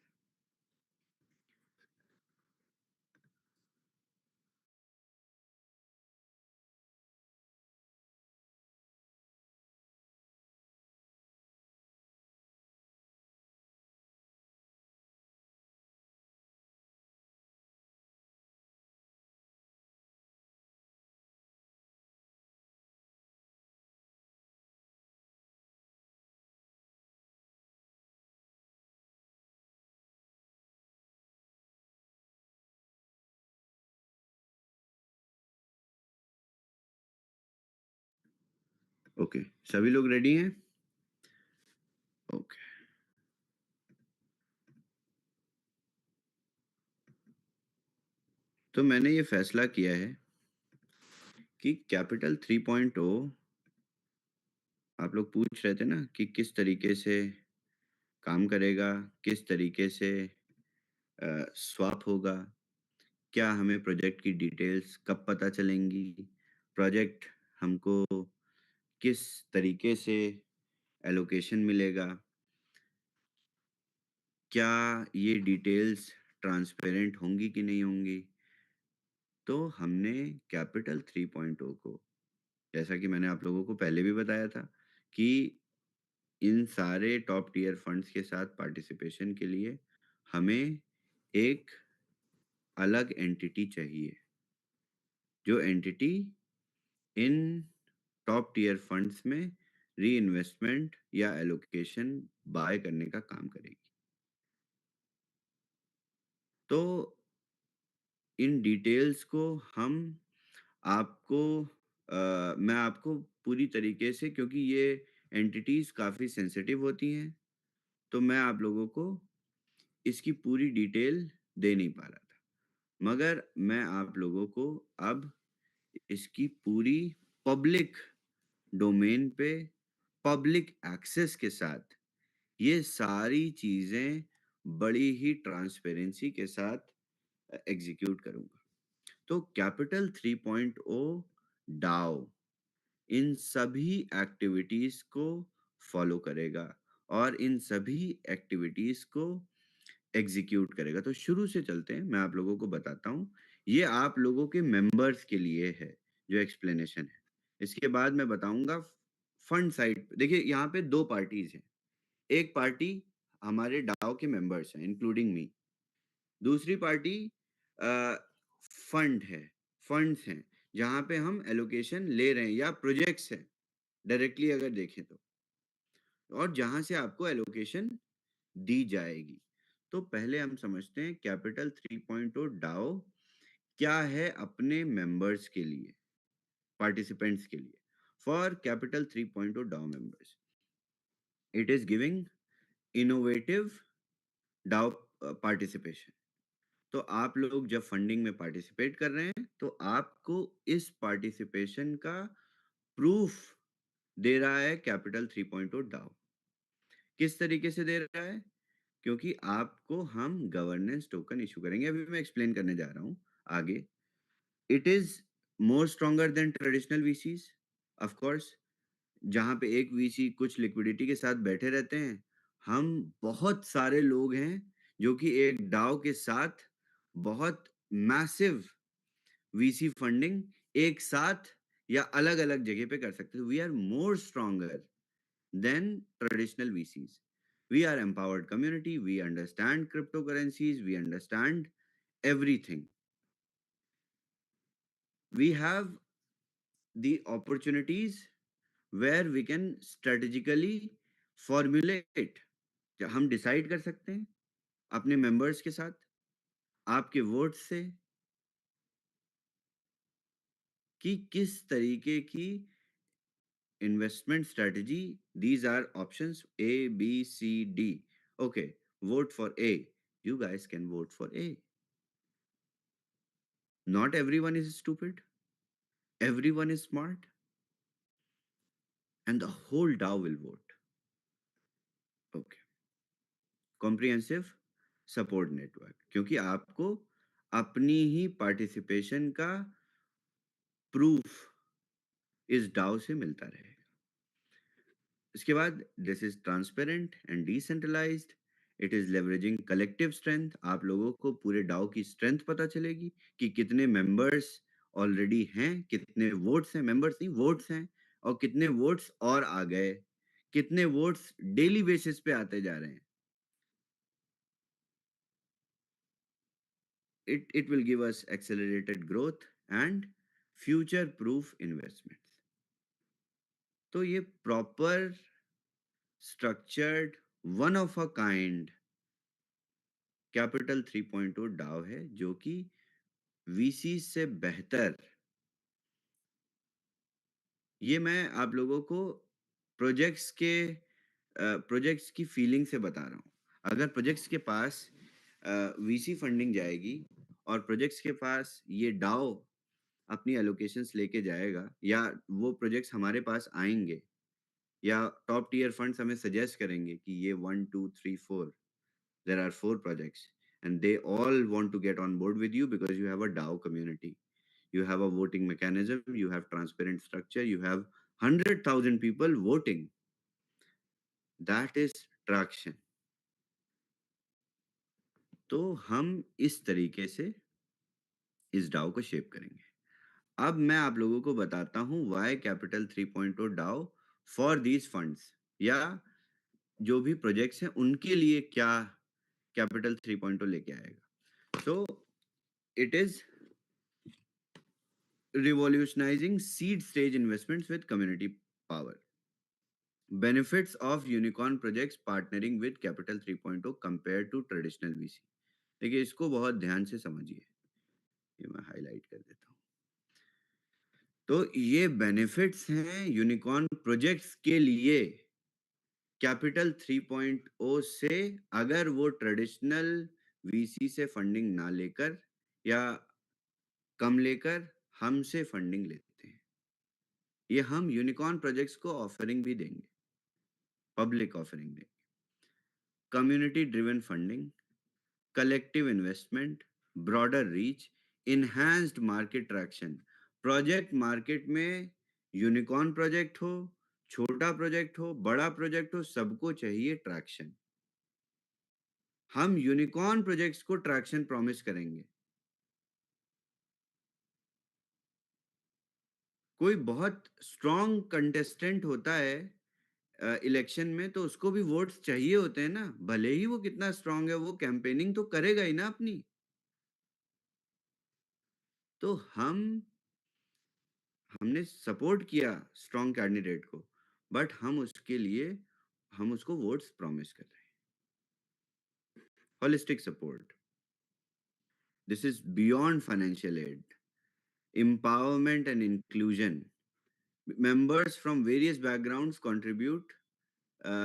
Speaker 4: ओके, सभी लोग रेडी हैं? ओके। तो मैंने ये फैसला किया है कि कैपिटल 3.0, आप लोग पूछ रहे थे ना कि किस तरीके से काम करेगा, किस तरीके से स्वैप होगा, क्या हमें प्रोजेक्ट की डिटेल्स कब पता चलेंगी, प्रोजेक्ट हमको किस तरीके से एलोकेशन मिलेगा, क्या ये डिटेल्स ट्रांसपेरेंट होंगी कि नहीं होंगी। तो हमने कैपिटल 3.0 को, जैसा कि मैंने आप लोगों को पहले भी बताया था कि इन सारे टॉप टियर फंड्स के साथ पार्टिसिपेशन के लिए हमें एक अलग एंटिटी चाहिए, जो entity in top tier funds में री-इन्वेस्टमेंट या एलोकेशन बाय करने का काम करेगी। तो इन डिटेल्स को मैं आपको पूरी तरीके से, क्योंकि ये एंटिटीज़ काफ़ी सेंसिटिव होती हैं, तो मैं आप लोगों को इसकी पूरी डिटेल दे नहीं पा रहा था। मगर मैं आप लोगों को अब इसकी पूरी पब्लिक डोमेन पे, पब्लिक एक्सेस के साथ ये सारी चीज़ें बड़ी ही ट्रांसपेरेंसी के साथ एग्ज़ीक्यूट करूँगा। तो कैपिटल 3.0 डाओ इन सभी एक्टिविटीज़ को फ़ॉलो करेगा और इन सभी एक्टिविटीज़ को एग्ज़ीक्यूट करेगा। तो शुरू से चलते हैं, मैं आप लोगों को बताता हूँ। ये आप लोगों के मेंबर्स के लिए है, जो एक्सप्लेनेशन है। इसके बाद मैं बताऊँगा फंड साइड पे। देखिए, यहाँ पे 2 पार्टीज़ हैं। एक पार्टी हमारे डाओ के मेंबर्स हैं, इंक्लूडिंग मी। दूसरी पार्टी अ, फंड्स हैं, जहाँ पे हम एलोकेशन ले रहे हैं या प्रोजेक्ट्स हैं, डायरेक्टली अगर देखें तो, और जहाँ से आपको एलोकेशन दी जाएगी। तो पहले हम समझते हैं कैपिटल 3.0 डाओ क्या है अपने मेंबर्स के लिए, पार्टिसिपेंट्स के लिए। For capital 3.0 DAO members, it is giving innovative DAO participation. तो आप लोग जब फंडिंग में पार्टिसिपेट कर रहे हैं, तो आपको इस पार्टिसिपेशन का प्रूफ दे रहा है कैपिटल 3.0 डाओ। किस तरीके से दे रहा है? क्योंकि आपको हम गवर्नेंस टोकन इशू करेंगे। अभी मैं एक्सप्लेन करने जा रहा हूँ आगे। It is more stronger than traditional VCs, of course. जहाँ पे एक वीसी कुछ लिक्विडिटी के साथ बैठे रहते हैं, हम बहुत सारे लोग हैं जो कि एक डाओ के साथ बहुत मैसिव वीसी फंडिंग एक साथ या अलग अलग जगह पे कर सकते हैं। We are more stronger than traditional VCs. We are empowered community. We understand cryptocurrencies. We understand everything. We have the opportunities where we can strategically formulate. हम डिसाइड कर सकते हैं अपने मेंबर्स के साथ, आपके वोट से, कि किस तरीके की investment strategy. These are options A, B, C, D. Okay, vote for A. You guys can vote for A. Not everyone is stupid. Everyone is smart. And the whole DAO will vote. Okay. Comprehensive support network. क्योंकि आपको अपनी ही participation का proof इस डाओ से मिलता रहेगा। इसके बाद this is transparent and decentralised. It is leveraging collective strength. आप लोगों को पूरे डाओ की स्ट्रेंथ पता चलेगी कि कितने मेंबर्स ऑलरेडी हैं, कितने वोट्स हैं, मेंबर्स नहीं वोट्स हैं, और कितने वोट्स और आ गए, कितने वोट्स डेली बेसिस पे आते जा रहे हैं। It will give us accelerated growth and future proof investments. तो ये proper structured one of a kind capital 3.0 DAO है, जो कि वीसी से बेहतर। ये मैं आप लोगों को प्रोजेक्ट्स की फीलिंग से बता रहा हूँ। अगर प्रोजेक्ट्स के पास वीसी फंडिंग जाएगी और प्रोजेक्ट्स के पास ये डाओ अपनी एलोकेशंस लेके जाएगा, या वो प्रोजेक्ट्स हमारे पास आएंगे, या टॉप टियर फंड्स हमें सजेस्ट करेंगे कि ये 1 2 3 4, there are 4 projects and they all want to get on board with you because you have a DAO community, you have a voting mechanism, you have transparent structure, you have 100,000 people voting. That is traction. तो हम इस तरीके से इस डाओ को shape करेंगे। अब मैं आप लोगों को बताता हूं why capital 3.0 DAO for these funds, या जो भी प्रोजेक्ट्स हैं उनके लिए क्या कैपिटल 3.0 लेके आएगा। तो it is revolutionizing seed stage investments with community power. Benefits of unicorn projects partnering with Capital 3.0 compared to traditional VC. देखिए इसको बहुत ध्यान से समझिए, ये मैं हाईलाइट कर देता हूँ। तो ये बेनिफिट्स हैं यूनिकॉर्न प्रोजेक्ट्स के लिए कैपिटल 3.0 से, अगर वो ट्रेडिशनल वीसी से फंडिंग ना लेकर या कम लेकर हमसे फंडिंग लेते हैं। ये हम यूनिकॉर्न प्रोजेक्ट्स को ऑफरिंग भी देंगे, पब्लिक ऑफरिंग देंगे। Community driven funding, collective investment, broader reach, enhanced market traction. Project market में यूनिकॉर्न प्रोजेक्ट हो, छोटा प्रोजेक्ट हो, बड़ा प्रोजेक्ट हो, सबको चाहिए ट्रैक्शन। हम यूनिकॉर्न प्रोजेक्ट्स को ट्रैक्शन प्रॉमिस करेंगे। कोई बहुत स्ट्रॉन्ग कंटेस्टेंट होता है इलेक्शन में, तो उसको भी वोट्स चाहिए होते हैं ना, भले ही वो कितना स्ट्रॉन्ग है, वो कैंपेनिंग तो करेगा ही ना अपनी। तो हमने सपोर्ट किया स्ट्रॉन्ग कैंडिडेट को, बट हम उसके लिए हम उसको वोट्स प्रॉमिस कर रहे हैं। Holistic support, this is beyond financial aid, empowerment and inclusion. Members from various backgrounds contribute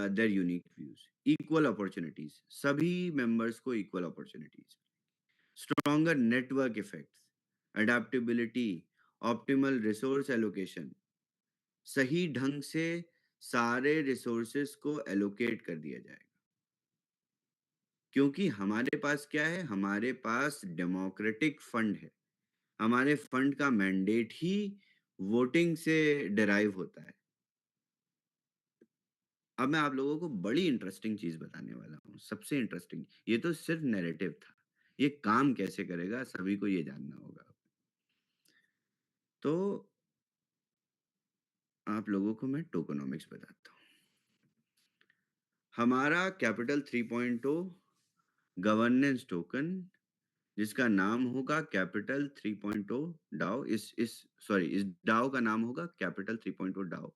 Speaker 4: their unique views. Equal opportunities, सभी members को equal opportunities. Stronger network effects, adaptability, optimal resource allocation. सही ढंग से सारे resources को allocate कर दिया जाएगा, क्योंकि हमारे पास क्या है, हमारे पास डेमोक्रेटिक फंड है। हमारे फंड का मैंडेट ही वोटिंग से डिराइव होता है। अब मैं आप लोगों को बड़ी इंटरेस्टिंग चीज बताने वाला हूँ, सबसे इंटरेस्टिंग। ये तो सिर्फ नैरेटिव था, ये काम कैसे करेगा सभी को ये जानना होगा। तो आप लोगों को मैं टोकनोमिक्स बताता हूँ। हमारा कैपिटल 3.0 गवर्नेंस टोकन, जिसका नाम होगा कैपिटल 3.0 डाओ, इस डाओ का नाम होगा कैपिटल 3.0 डाओ।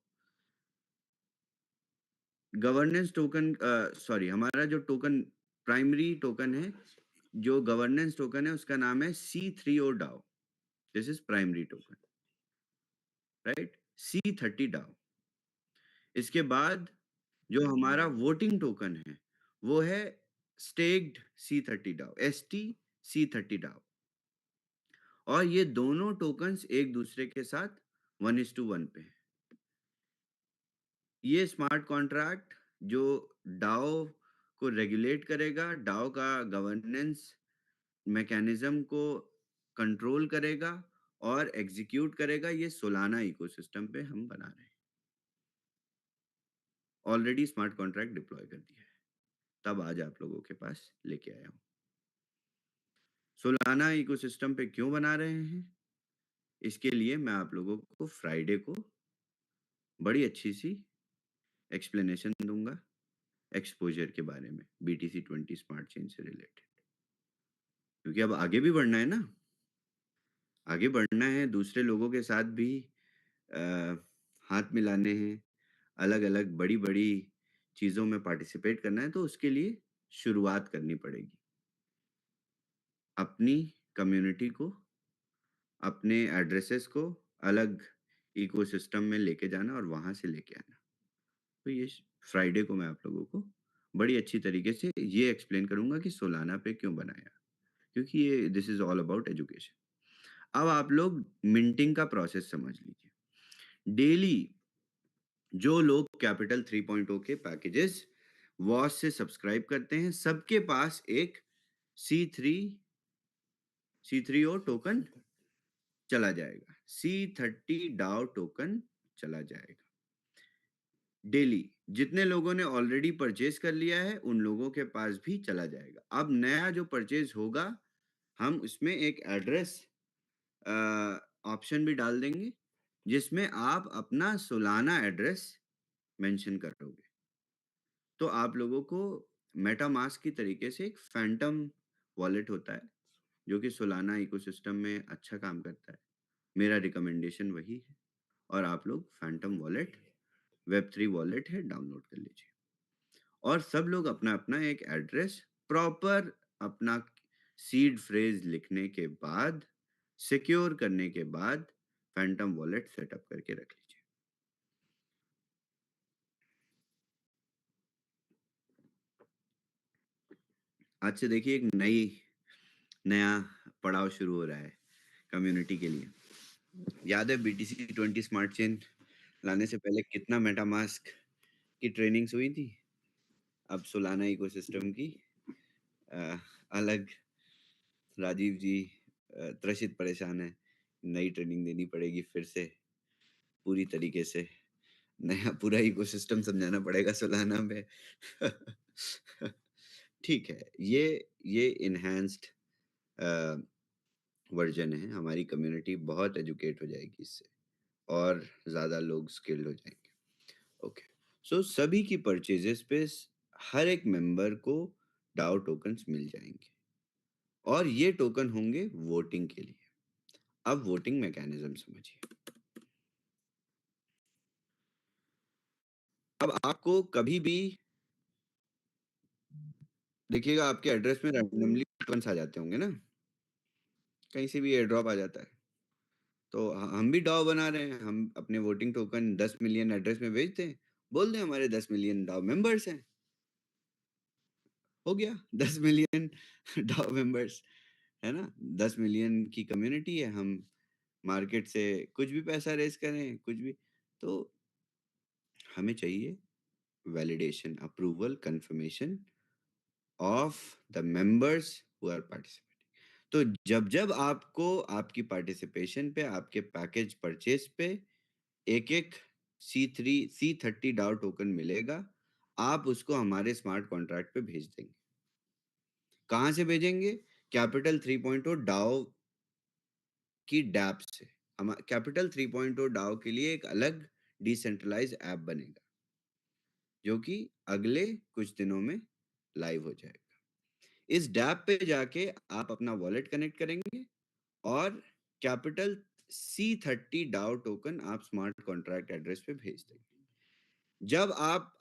Speaker 4: गवर्नेंस टोकन हमारा जो टोकन प्राइमरी टोकन है, जो गवर्नेंस टोकन है, उसका नाम है C3O DAO. This is primary token, right, C30 DAO. इसके बाद जो हमारा वोटिंग टोकन है वो है stacked C30 Dow, ST C30 Dow. और ये दोनों टोकन्स एक दूसरे के साथ 1:1 पे है। ये स्मार्ट कॉन्ट्रैक्ट जो डाओ को रेगुलेट करेगा, डाओ का गवर्नेंस मैकेनिज्म को कंट्रोल करेगा और एग्जीक्यूट करेगा, ये सोलाना इकोसिस्टम पे हम बना रहे हैं। ऑलरेडी स्मार्ट कॉन्ट्रैक्ट डिप्लॉय कर दिया है, तब आज आप लोगों के पास लेके आया हूं। सोलाना इकोसिस्टम पे क्यों बना रहे हैं, इसके लिए मैं आप लोगों को फ्राइडे को बड़ी अच्छी सी एक्सप्लेनेशन दूंगा एक्सपोजर के बारे में, BTC20 स्मार्ट चेन से रिलेटेड। क्योंकि अब आगे भी बढ़ना है ना, आगे बढ़ना है, दूसरे लोगों के साथ भी हाथ मिलाने हैं, अलग अलग बड़ी बड़ी चीज़ों में पार्टिसिपेट करना है, तो उसके लिए शुरुआत करनी पड़ेगी। अपनी कम्युनिटी को, अपने एड्रेसेस को अलग इकोसिस्टम में लेके जाना और वहाँ से लेके आना। तो ये फ्राइडे को मैं आप लोगों को बड़ी अच्छी तरीके से ये एक्सप्लेन करूँगा कि सोलाना पे क्यों बनाया, क्योंकि ये this is all about education. अब आप लोग मिंटिंग का प्रोसेस समझ लीजिए। डेली जो लोग कैपिटल 3.0 के पैकेजेस वॉच से सब्सक्राइब करते हैं, सबके पास एक C3O टोकन चला जाएगा, C30 डाओ टोकन चला जाएगा। डेली जितने लोगों ने ऑलरेडी परचेज कर लिया है उन लोगों के पास भी चला जाएगा। अब नया जो परचेज होगा, हम उसमें एक एड्रेस ऑप्शन भी डाल देंगे, जिसमें आप अपना सोलाना एड्रेस मेंशन करोगे। तो आप लोगों को मेटामास्क की तरीके से एक फैंटम वॉलेट होता है, जो कि सोलाना इकोसिस्टम में अच्छा काम करता है। मेरा रिकमेंडेशन वही है और आप लोग फैंटम वॉलेट Web3 वॉलेट है, डाउनलोड कर लीजिए और सब लोग अपना-अपना एक एड्रेस प्रॉपर अपना सीड फ्रेज लिखने के बाद, सिक्योर करने के बाद फैंटम वॉलेट सेटअप करके रख लीजिए। आज से देखिए एक नया पड़ाव शुरू हो रहा है कम्युनिटी के लिए। याद है BTC20 स्मार्ट चेन लाने से पहले कितना मेटामास्क की ट्रेनिंग्स हुई थी? अब सोलाना इकोसिस्टम की अलग राजीव जी त्रसित परेशान है, नई ट्रेनिंग देनी पड़ेगी फिर से पूरी तरीके से, नया पूरा इकोसिस्टम समझाना पड़ेगा सोलाना में। ठीक है, ये इन्हांस्ड वर्जन है, हमारी कम्युनिटी बहुत एजुकेट हो जाएगी इससे और ज़्यादा लोग स्किल्ड हो जाएंगे। ओके, सो सभी की परचेजेस पे हर एक मेंबर को डाउ टोकन्स मिल जाएंगे और ये टोकन होंगे वोटिंग के लिए। अब वोटिंग मैकेनिज्म समझिए। अब आपको कभी भी देखिएगा आपके एड्रेस में रैंडमली टोकन्स आ जाते होंगे ना, कहीं से भी एयर ड्रॉप आ जाता है। तो हम भी डाउ बना रहे हैं, हम अपने वोटिंग टोकन 10 मिलियन एड्रेस में भेजते हैं, बोल दें हमारे 10 मिलियन डाउ मेंबर्स हैं, हो गया 10 मिलियन डाउ मेंबर्स, है ना? 10 मिलियन की कम्युनिटी है, हम मार्केट से कुछ भी पैसा रेज करें, कुछ भी, तो हमें चाहिए validation, approval, confirmation of the members who are participating. तो जब आपको आपकी पार्टिसिपेशन पे, आपके पैकेज परचेज पे एक C30 डाउ टोकन मिलेगा, आप उसको हमारे स्मार्ट कॉन्ट्रैक्ट पे भेज देंगे। कहाँ से भेजेंगे? कैपिटल 3.0 डाउ की डैप से। हम कैपिटल 3.0 डाउ के लिए एक अलग डिसेंट्रलाइज ऐप बनेगा जो कि अगले कुछ दिनों में लाइव हो जाएगा। इस डैप पे जाके आप अपना वॉलेट कनेक्ट करेंगे और कैपिटल C30 डाउ टोकन आप स्मार्ट कॉन्ट्रैक्ट एड्रेस पे भेज देंगे। जब आप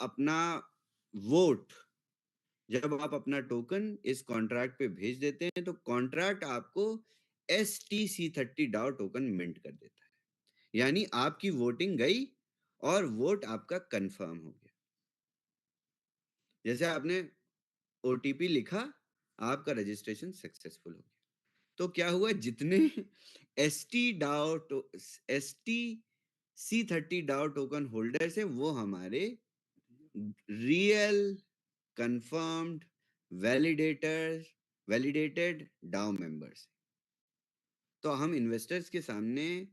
Speaker 4: अपना टोकन इस कॉन्ट्रैक्ट पे भेज देते हैं तो कॉन्ट्रैक्ट आपको STC30 डाउ टोकन मिंट कर देता है, यानी आपकी वोटिंग गई और वोट आपका कंफर्म हो गया। जैसे आपने OTP लिखा, आपका रजिस्ट्रेशन सक्सेसफुल हो गया। तो क्या हुआ, जितने STC30 डाउ टोकन होल्डर्स है वो हमारे रियल कंफर्म्ड वैलिडेटेड डाउ मेंबर्स। तो हम इन्वेस्टर्स के सामने,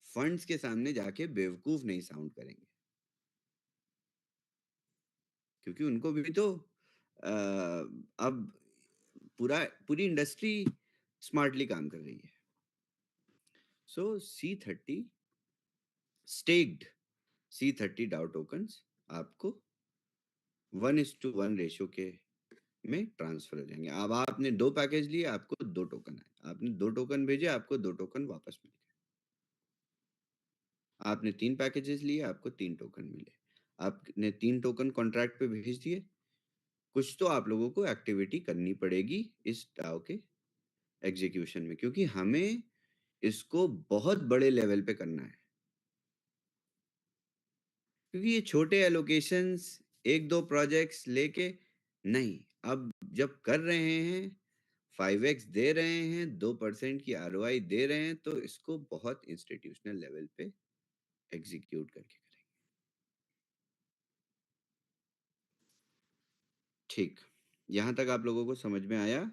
Speaker 4: फंड्स के सामने जाके बेवकूफ नहीं साउंड करेंगे, क्योंकि उनको भी तो अब पूरी इंडस्ट्री स्मार्टली काम कर रही है। सो C30 स्टेक्ड C30 डाउ टोकन्स आपको 1:1 रेशियो के में ट्रांसफर हो जाएंगे। अब आपने 2 पैकेज लिए, आपको 2 टोकन आए, आपने 2 टोकन भेजे, आपको 2 टोकन वापस मिल गए। आपने 3 पैकेजेस लिए, आपको 3 टोकन मिले। आपने 3 टोकन कॉन्ट्रैक्ट पे भेज दिए। कुछ तो आप लोगों को एक्टिविटी करनी पड़ेगी इस डाओ के एग्जीक्यूशन में, क्योंकि हमें इसको बहुत बड़े लेवल पे करना है, क्योंकि ये छोटे एलोकेशंस 1-2 प्रोजेक्ट्स लेके नहीं, अब जब कर रहे हैं 5x दे रहे हैं, 2% की ROI दे रहे हैं, तो इसको बहुत इंस्टीट्यूशनल लेवल पे एग्जीक्यूट करके करेंगे। ठीक, यहाँ तक आप लोगों को समझ में आया?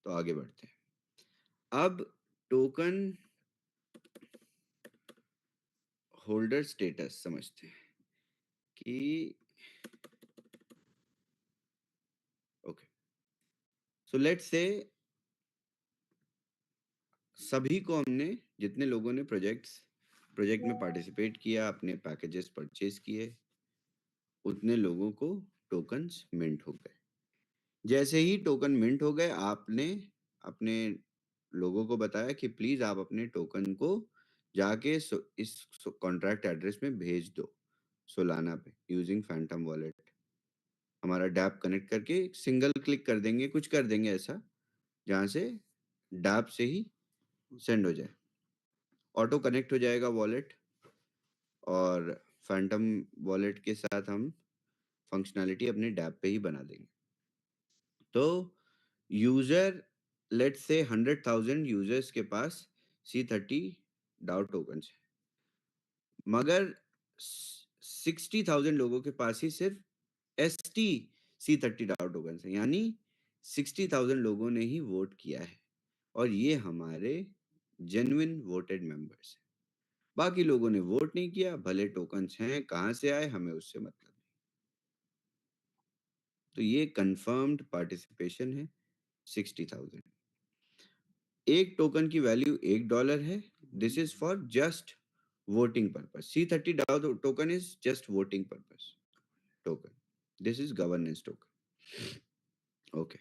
Speaker 4: तो आगे बढ़ते हैं। अब टोकन होल्डर स्टेटस समझते हैं कि ओके, सो लेट्स से सभी को हमने, जितने लोगों ने प्रोजेक्ट में पार्टिसिपेट किया, अपने पैकेजेस परचेज किए, उतने लोगों को टोकन्स मिंट हो गए। जैसे ही टोकन मिंट हो गए, आपने अपने लोगों को बताया कि प्लीज आप अपने टोकन को जाके इस कॉन्ट्रैक्ट एड्रेस में भेज दो सोलाना पे यूजिंग फैंटम वॉलेट। हमारा डैप कनेक्ट करके सिंगल क्लिक कर देंगे, कुछ कर देंगे ऐसा जहाँ से डैप से ही सेंड हो जाए, ऑटो कनेक्ट हो जाएगा वॉलेट, और फैंटम वॉलेट के साथ हम फंक्शनैलिटी अपने डैप पे ही बना देंगे। तो यूजर लेट्स से 100,000 यूजर्स के पास C30 डाउ टोकन है, मगर 60,000 लोगों के पास ही सिर्फ ST C30 डाउ टोकन है, यानी 60,000 लोगों ने ही वोट किया है और ये हमारे जेन्युइन वोटेड मेंबर्स हैं। बाकी लोगों ने वोट नहीं किया, भले टोकन्स हैं, कहाँ से आए हमें उससे मतलब नहीं। तो ये कंफर्म्ड पार्टिसिपेशन है 60,000। एक टोकन की वैल्यू $1 है। This is for just voting purpose. C30 DAO token is just voting purpose token. This is governance token. Okay,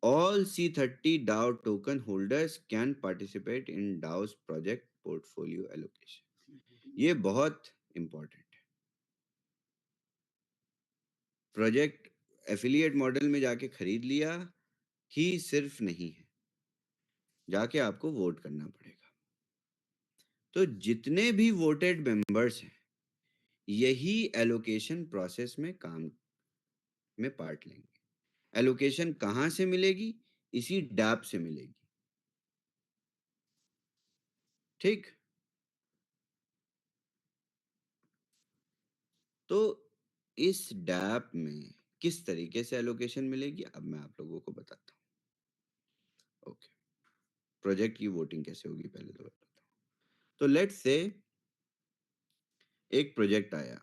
Speaker 4: all C30 DAO token holders can participate in DAO's project portfolio allocation। ये बहुत important है। Project affiliate model में जाके खरीद लिया ही सिर्फ नहीं है, जाके आपको वोट करना पड़ेगा। तो जितने भी वोटेड मेंबर्स हैं यही एलोकेशन प्रोसेस में काम में पार्ट लेंगे। एलोकेशन कहाँ से मिलेगी? इसी डैप से मिलेगी। ठीक, तो इस डैप में किस तरीके से एलोकेशन मिलेगी अब मैं आप लोगों को बताता हूँ। ओके, प्रोजेक्ट की वोटिंग कैसे होगी पहले तो बताता हूँ। तो लेट्स से एक प्रोजेक्ट आया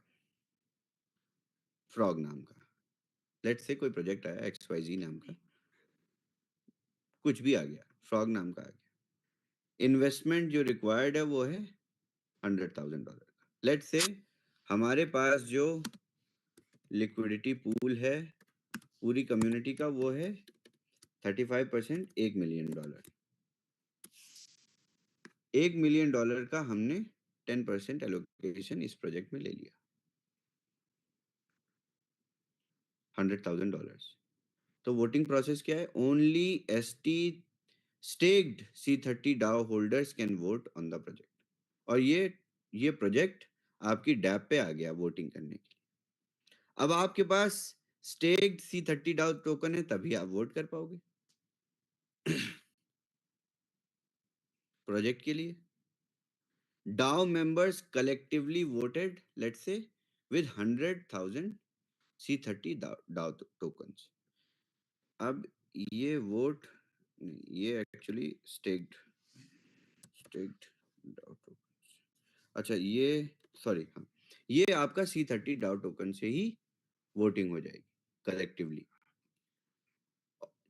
Speaker 4: फ्रॉग नाम का, लेट्स से कोई प्रोजेक्ट आया XYZ नाम का, कुछ भी आ गया, फ्रॉग नाम का आ गया। इन्वेस्टमेंट जो रिक्वायर्ड है वो है $100,000 का। लेट्स से हमारे पास जो लिक्विडिटी पूल है पूरी कम्युनिटी का वो है 35%, $1 मिलियन। $1 मिलियन का हमने 10% एलोकेशन इस प्रोजेक्ट में ले लिया, $100,000। तो वोटिंग प्रोसेस क्या है? Only ST staked C30 DAO holders can vote on the project. और ये प्रोजेक्ट आपकी डैप पे आ गया वोटिंग करने के लिए। अब आपके पास स्टेक्ड C30 DAO टोकन है तभी आप वोट कर पाओगे प्रोजेक्ट के लिए। DAO members collectively voted, let's say, with 100,000 C30 DAO tokens। अब ये वोट, ये एक्चुअली स्टेक्ड DAO tokens। अच्छा, ये सॉरी, हाँ, ये आपका C30 DAO टोकन से ही वोटिंग हो जाएगी कलेक्टिवली।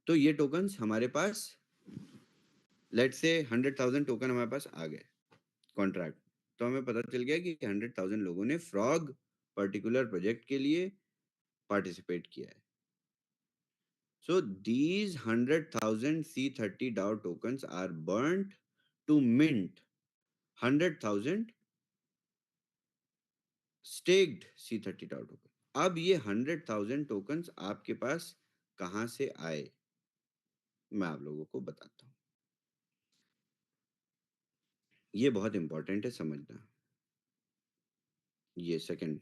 Speaker 4: तो ये टोकन्स हमारे पास लेट्स से 100,000 टोकन हमारे पास आ गए कॉन्ट्रैक्ट। तो हमें पता चल गया कि 100,000 लोगों ने फ्रॉग पर्टिकुलर प्रोजेक्ट के लिए पार्टिसिपेट किया है। So these 100,000 C30 DAO tokens are burnt to mint 100,000 staked C30 DAO token। अब ये 100,000 tokens आपके पास कहाँ से आए मैं आप लोगों को बताता हूँ। ये बहुत इंपॉर्टेंट है समझना। ये सेकंड,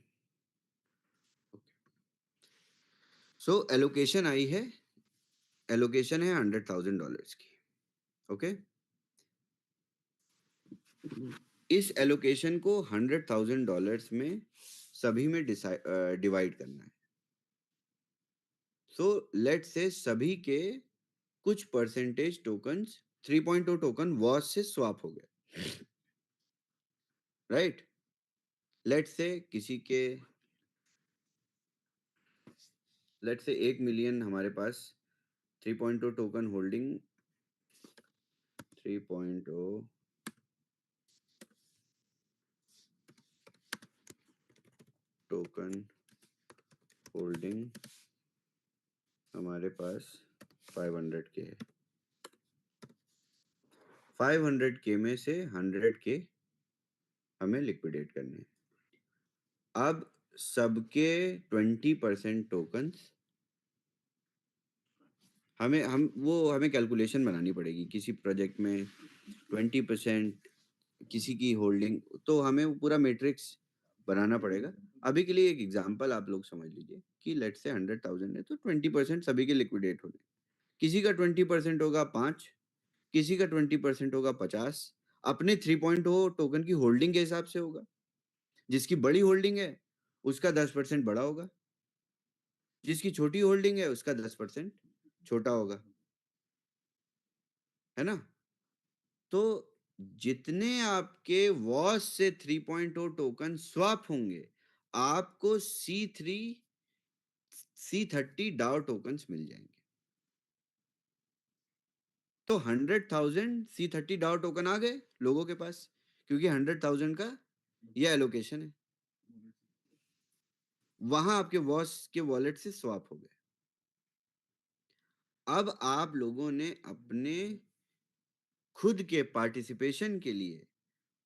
Speaker 4: सो एलोकेशन आई है, एलोकेशन है $100,000 की। ओके, इस एलोकेशन को $100,000 में सभी में डिवाइड करना है। सो लेट से सभी के कुछ परसेंटेज टोकन्स 3.0 टोकन वॉस से स्वैप हो गए, राइट। लेट से किसी के लेट से 1 मिलियन हमारे पास 3.0 टोकन होल्डिंग 3.0 टोकन होल्डिंग हमारे पास 500K है। 500K में से 100K हमें लिक्विडेट करने हैं। अब सबके 20% टोकन्स हमें कैलकुलेशन बनानी पड़ेगी। किसी प्रोजेक्ट में 20% किसी की होल्डिंग, तो हमें वो पूरा मैट्रिक्स बनाना पड़ेगा। अभी के लिए एक एग्जांपल आप लोग समझ लीजिए कि लेट्स से 100,000 है तो 20% सभी के लिक्विडेट होने। किसी का 20% होगा 5, किसी का 20% होगा 50। अपने 3.0 टोकन की होल्डिंग के हिसाब से होगा। जिसकी बड़ी होल्डिंग है उसका 10% बड़ा होगा, जिसकी छोटी होल्डिंग है उसका 10% छोटा होगा, है ना। तो जितने आपके वॉस से 3.0 टोकन स्वैप होंगे, आपको C30 डाउ टोकन्स मिल जाएंगे। तो 100,000 C30 डाउ टोकन आ गए लोगों के पास, क्योंकि 100,000 का ये एलोकेशन है। वहां आपके वॉस के वॉलेट से स्वैप हो गए। अब आप लोगों ने अपने खुद के पार्टिसिपेशन के लिए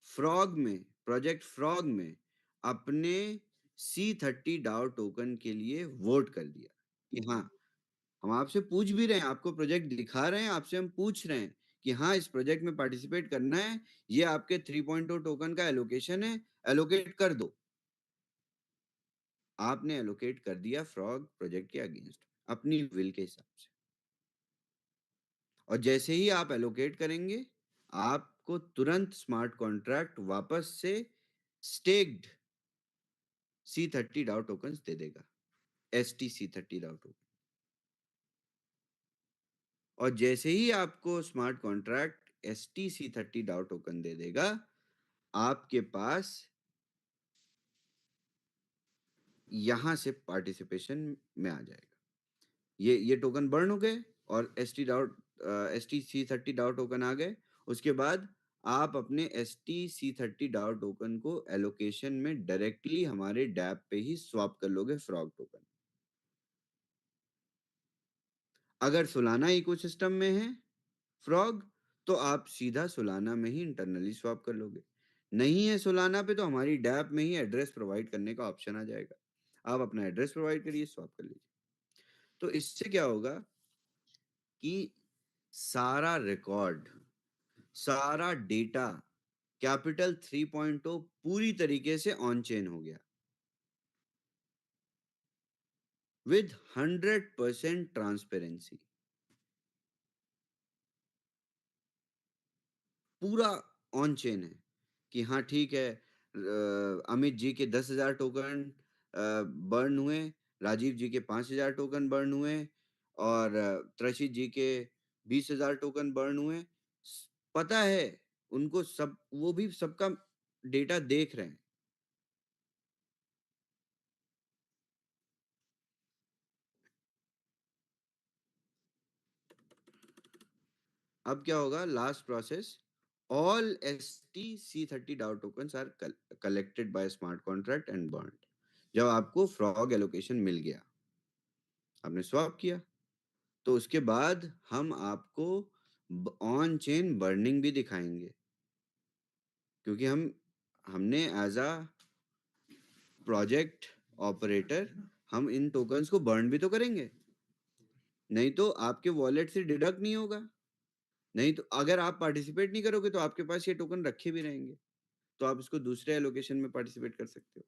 Speaker 4: प्रोजेक्ट फ्रॉग में अपने C30 डाउ टोकन के लिए वोट कर दिया कि हाँ, हम आपसे पूछ भी रहे हैं, आपको प्रोजेक्ट दिखा रहे हैं, आपसे हम पूछ रहे हैं कि हाँ, इस प्रोजेक्ट में पार्टिसिपेट करना है, ये आपके 3.0 टोकन का एलोकेशन है, एलोकेट कर दो। आपने एलोकेट कर दिया फ्रॉग प्रोजेक्ट के अगेंस्ट अपनी विल के हिसाब से। और जैसे ही आप एलोकेट करेंगे, आपको तुरंत स्मार्ट कॉन्ट्रैक्ट वापस से स्टेक्ड C30 डाउ टोकन्स दे देगा, STC30 डाउ टोकन। और जैसे ही आपको स्मार्ट कॉन्ट्रैक्ट STC30 डाउ टोकन दे देगा, आपके पास यहां से पार्टिसिपेशन में आ जाएगा। ये टोकन बर्न हो गए और STC30 डाउ टोकन आ गए। उसके बाद आप अपने STC30 डाउ टोकन को एलोकेशन में डायरेक्टली हमारे डैप पे ही स्वैप कर लोगे फ्रॉग टोकन। अगर सोलाना इकोसिस्टम में है फ्रॉग, तो आप सीधा सोलाना में ही इंटरनली स्वैप कर लोगे। नहीं है सोलाना पे, तो हमारी डैप में ही एड्रेस प्रोवाइड करने का ऑप्शन आ जाएगा। आप अपना एड्रेस प्रोवाइड करिए, स्वैप कर लीजिए। तो इससे क्या होगा कि सारा रिकॉर्ड, सारा डेटा कैपिटल 3.0 पूरी तरीके से ऑन चेन हो गया विद 100% ट्रांसपेरेंसी। पूरा ऑन चेन है कि हाँ ठीक है, अमित जी के 10,000 टोकन बर्न हुए, राजीव जी के 5,000 टोकन बर्न हुए, और त्रशित जी के 20,000 टोकन बर्न हुए। पता है उनको, सब वो भी सबका डेटा देख रहे हैं। अब क्या होगा, last process, all STC30 DAO tokens are collected by smart contract and burned। जब आपको फ्रॉग एलोकेशन मिल गया, आपने स्वैप किया, तो उसके बाद हम आपको ऑन चेन बर्निंग भी दिखाएंगे, क्योंकि हमने एज अ प्रोजेक्ट ऑपरेटर हम इन टोकन्स को बर्न भी तो करेंगे, नहीं तो आपके वॉलेट से डिडक्ट नहीं होगा। नहीं तो अगर आप पार्टिसिपेट नहीं करोगे तो आपके पास ये टोकन रखे भी रहेंगे, तो आप इसको दूसरे एलोकेशन में पार्टिसिपेट कर सकते हो।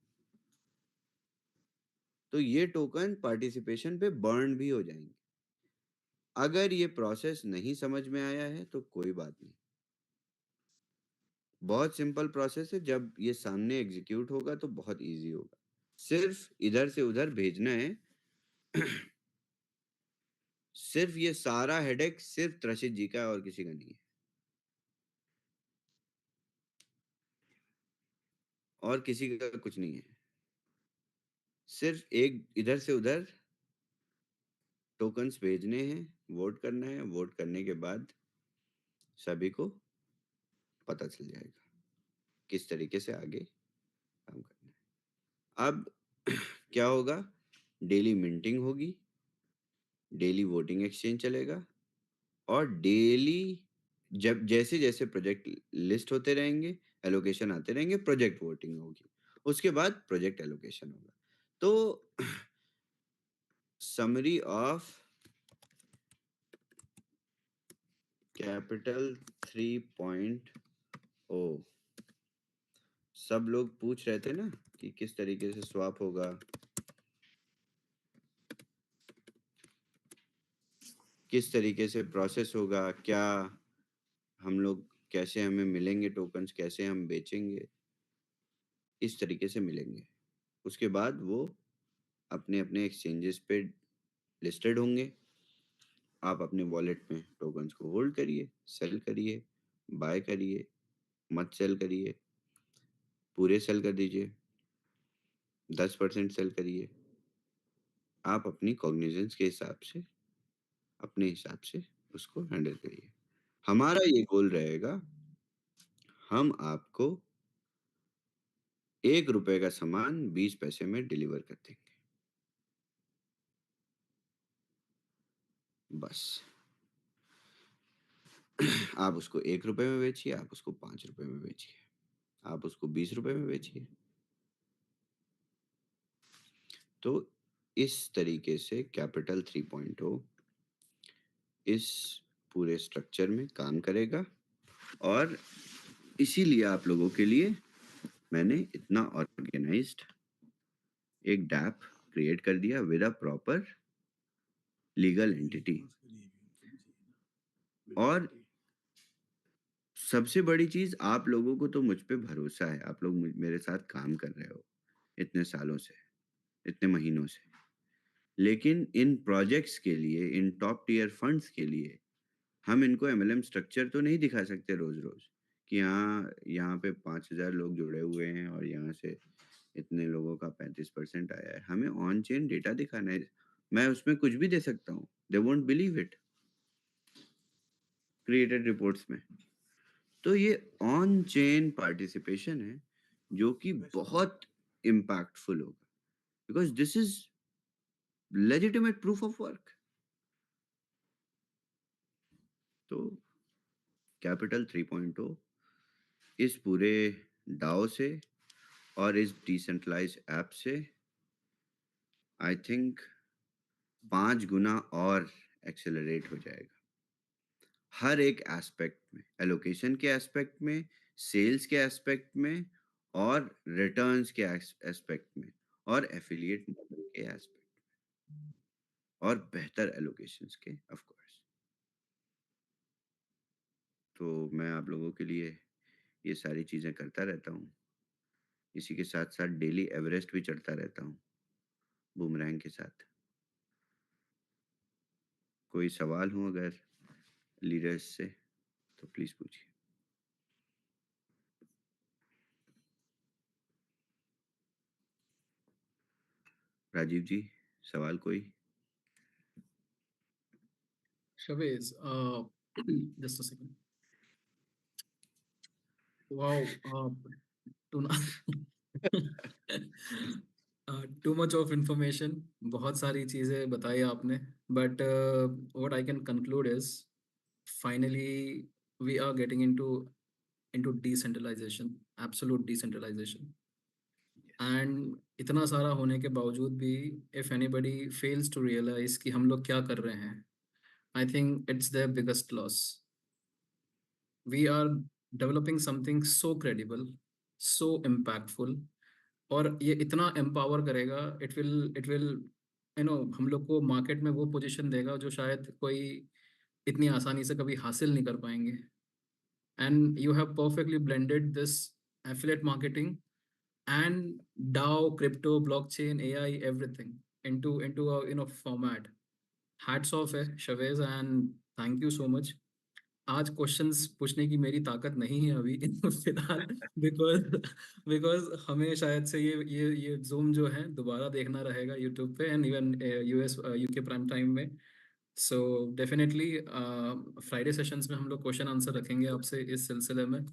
Speaker 4: तो ये टोकन पार्टिसिपेशन पे बर्न भी हो जाएंगे। अगर ये प्रोसेस नहीं समझ में आया है तो कोई बात नहीं, बहुत सिंपल प्रोसेस है। जब ये सामने एग्जीक्यूट होगा तो बहुत इजी होगा, सिर्फ इधर से उधर भेजना है। सिर्फ ये सारा हेडेक सिर्फ त्रशित जी का है और किसी का नहीं है, और किसी का कुछ नहीं है। सिर्फ एक इधर से उधर टोकन्स भेजने हैं, वोट करना है, वोट करने के बाद सभी को पता चल जाएगा किस तरीके से आगे काम करना है। अब क्या होगा, डेली मिंटिंग होगी, डेली वोटिंग एक्सचेंज चलेगा, और डेली जब जैसे-जैसे प्रोजेक्ट लिस्ट होते रहेंगे, एलोकेशन आते रहेंगे, प्रोजेक्ट वोटिंग होगी। उसके बाद प्रोजेक्ट एलोकेशन होगा। तो समरी ऑफ कैपिटल 3.0 सब लोग पूछ रहे थे ना कि किस तरीके से स्वैप होगा, किस तरीके से प्रोसेस होगा, क्या हम लोग कैसे हमें मिलेंगे टोकन्स, कैसे हम बेचेंगे, इस तरीके से मिलेंगे। उसके बाद वो अपने-अपने एक्सचेंजेस पे लिस्टेड होंगे। आप अपने वॉलेट में टोकन्स को होल्ड करिए, सेल करिए, बाय करिए, मत सेल करिए, पूरे सेल कर दीजिए, 10% सेल करिए। आप अपनी कॉग्निजेंस के हिसाब से, अपने हिसाब से उसको हैंडल करिए। हमारा ये गोल रहेगा, हम आपको ₹1 का सामान 20 पैसे में डिलीवर कर देंगे। बस। आप उसको ₹1 में बेचिए, आप उसको ₹5 में बेचिए, आप उसको ₹20 में बेचिए। तो इस तरीके से कैपिटल 3.0 इस पूरे स्ट्रक्चर में काम करेगा और इसीलिए आप लोगों के लिए मैंने इतना ऑर्गेनाइज्ड एक डैप क्रिएट कर दिया with a proper legal entity. और सबसे बड़ी चीज़, आप लोगों को तो मुझ पे भरोसा है, आप लोग मेरे साथ काम कर रहे हो इतने सालों से, इतने महीनों से। लेकिन इन प्रोजेक्ट्स के लिए, इन टॉप टियर फंड्स के लिए हम इनको एमएलएम स्ट्रक्चर तो नहीं दिखा सकते रोज़-रोज़ कि हाँ, यहाँ पे 5,000 लोग जुड़े हुए हैं और यहाँ से इतने लोगों का 35% आया है। हमें ऑन चेन डेटा दिखाना है। मैं उसमें कुछ भी दे सकता हूँ। They won't believe it created reports में। तो ये ऑन चेन पार्टिसिपेशन है जो कि बहुत इम्पैक्टफुल होगा, because this is legitimate proof of work. तो कैपिटल 3.0 इस पूरे डाओ से और इस डिसेंट्रलाइज्ड ऐप से आई थिंक 5 गुना और एक्सेलरेट हो जाएगा। हर एक एस्पेक्ट में, एलोकेशन के एस्पेक्ट में, सेल्स के एस्पेक्ट में और रिटर्न्स के एस्पेक्ट में और एफिलिएट मॉडल के एस्पेक्ट में और बेहतर एलोकेशंस के ऑफ कोर्स। तो मैं आप लोगों के लिए ये सारी चीज़ें करता रहता हूँ। इसी के साथ-साथ डेली एवरेस्ट भी चढ़ता रहता हूँ, बूमरैंग के साथ। कोई सवाल हो अगर लीडर्स से तो प्लीज़ पूछिए। राजीव जी, सवाल कोई?
Speaker 5: Shabez, just a second. Wow, too, too much of information. बहुत सारी चीज़ें बताई आपने. But what I can conclude is, finally, we are getting into decentralization, absolute decentralization. And इतना सारा होने के बावजूद भी, if anybody fails to realize कि हम लोग क्या कर रहे हैं, I think it's their biggest loss. We are developing something so credible, so impactful, और ये इतना empower करेगा, it will हम लोग को मार्केट में वो पोजीशन देगा जो शायद कोई इतनी आसानी से कभी हासिल नहीं कर पाएंगे. And you have perfectly blended this affiliate marketing and DAO, crypto, blockchain, AI, everything into a format. Hats off है Shavez, and thank you so much. आज क्वेश्चंस पूछने की मेरी ताकत नहीं है अभी फिलहाल, बिकॉज हमें शायद से ये जूम जो है दोबारा देखना रहेगा यूट्यूब पे and even US UK prime time में. सो डेफिनेटली फ्राइडे सेशंस में हम लोग क्वेश्चन आंसर रखेंगे आपसे इस सिलसिले में.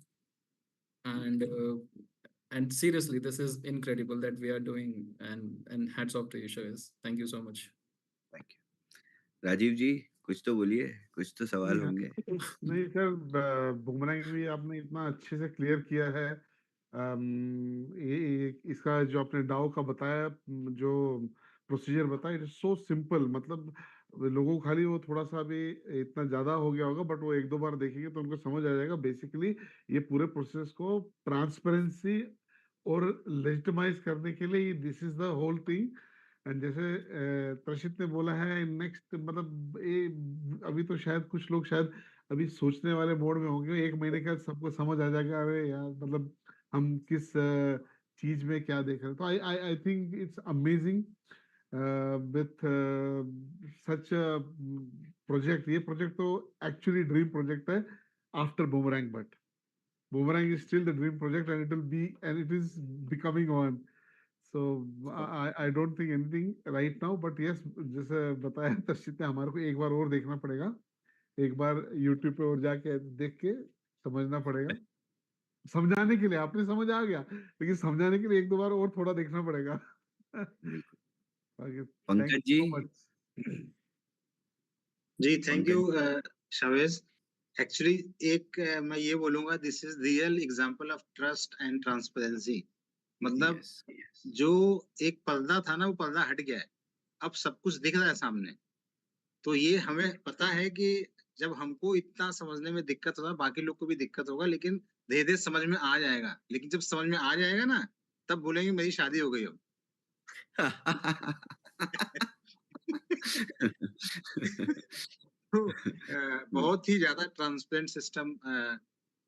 Speaker 5: And seriously, this is incredible that we are doing, and hats off to you, Shavez. Thank you so much.
Speaker 4: Thank you. Rajeev ji, कुछ तो बोलिए, कुछ तो सवाल
Speaker 1: नहीं हाँ,
Speaker 4: होंगे।
Speaker 1: नहीं सर, बुमरांग भी आपने इतना अच्छे से क्लियर किया है। इसका जो आपने डाउ का बताया, जो प्रोसीजर बताया, इट इज सो सिंपल। मतलब लोगों को खाली वो थोड़ा सा भी इतना ज्यादा हो गया होगा, बट वो एक दो बार देखेंगे तो उनको समझ आ जाएगा। बेसिकली ये पूरे प्रोसेस को ट्रांसपेरेंसी और लेजिटिमाइज करने के लिए this is the whole thing. And जैसे प्रशित ने बोला है, नेक्स्ट मतलब अभी तो शायद कुछ लोग शायद अभी सोचने वाले मोड में होंगे, 1 महीने का सबको समझ आ जाएगा, अरे यार मतलब हम किस चीज में क्या देख रहे हैं। तो I think it's amazing with such project. ये प्रोजेक्ट तो एक्चुअली ड्रीम प्रोजेक्ट है after boomerang, but boomerang is still the dream project, and it is becoming one. So I don't think anything right now, but yes, जैसे बताया तर्शित ने, हमारे को एक बार और देखना पड़ेगा। एक बार YouTube पे और जाके देख के समझना पड़ेगा। समझाने के लिए आपने समझ आ गया, लेकिन समझाने के लिए एक दो बार और थोड़ा देखना पड़ेगा।
Speaker 4: बिल्कुल।
Speaker 1: Thank
Speaker 4: Pankaj
Speaker 1: you
Speaker 4: ji,
Speaker 1: so much.
Speaker 6: जी thank you
Speaker 4: Pankaj
Speaker 6: Shavez. Actually मैं ये बोलूंगा, this is real example of trust and transparency. मतलब
Speaker 4: यस
Speaker 6: जो एक पर्दा था ना, वो पर्दा हट गया है, अब सब कुछ दिख रहा है सामने। तो ये हमें पता है कि जब हमको इतना समझने में दिक्कत होगा, बाकी लोग को भी दिक्कत होगा, लेकिन धीरे धीरे समझ में आ जाएगा। लेकिन जब समझ में आ जाएगा ना, तब बोलेंगे मेरी शादी हो गई अब। तो बहुत ही ज्यादा ट्रांसपेरेंट सिस्टम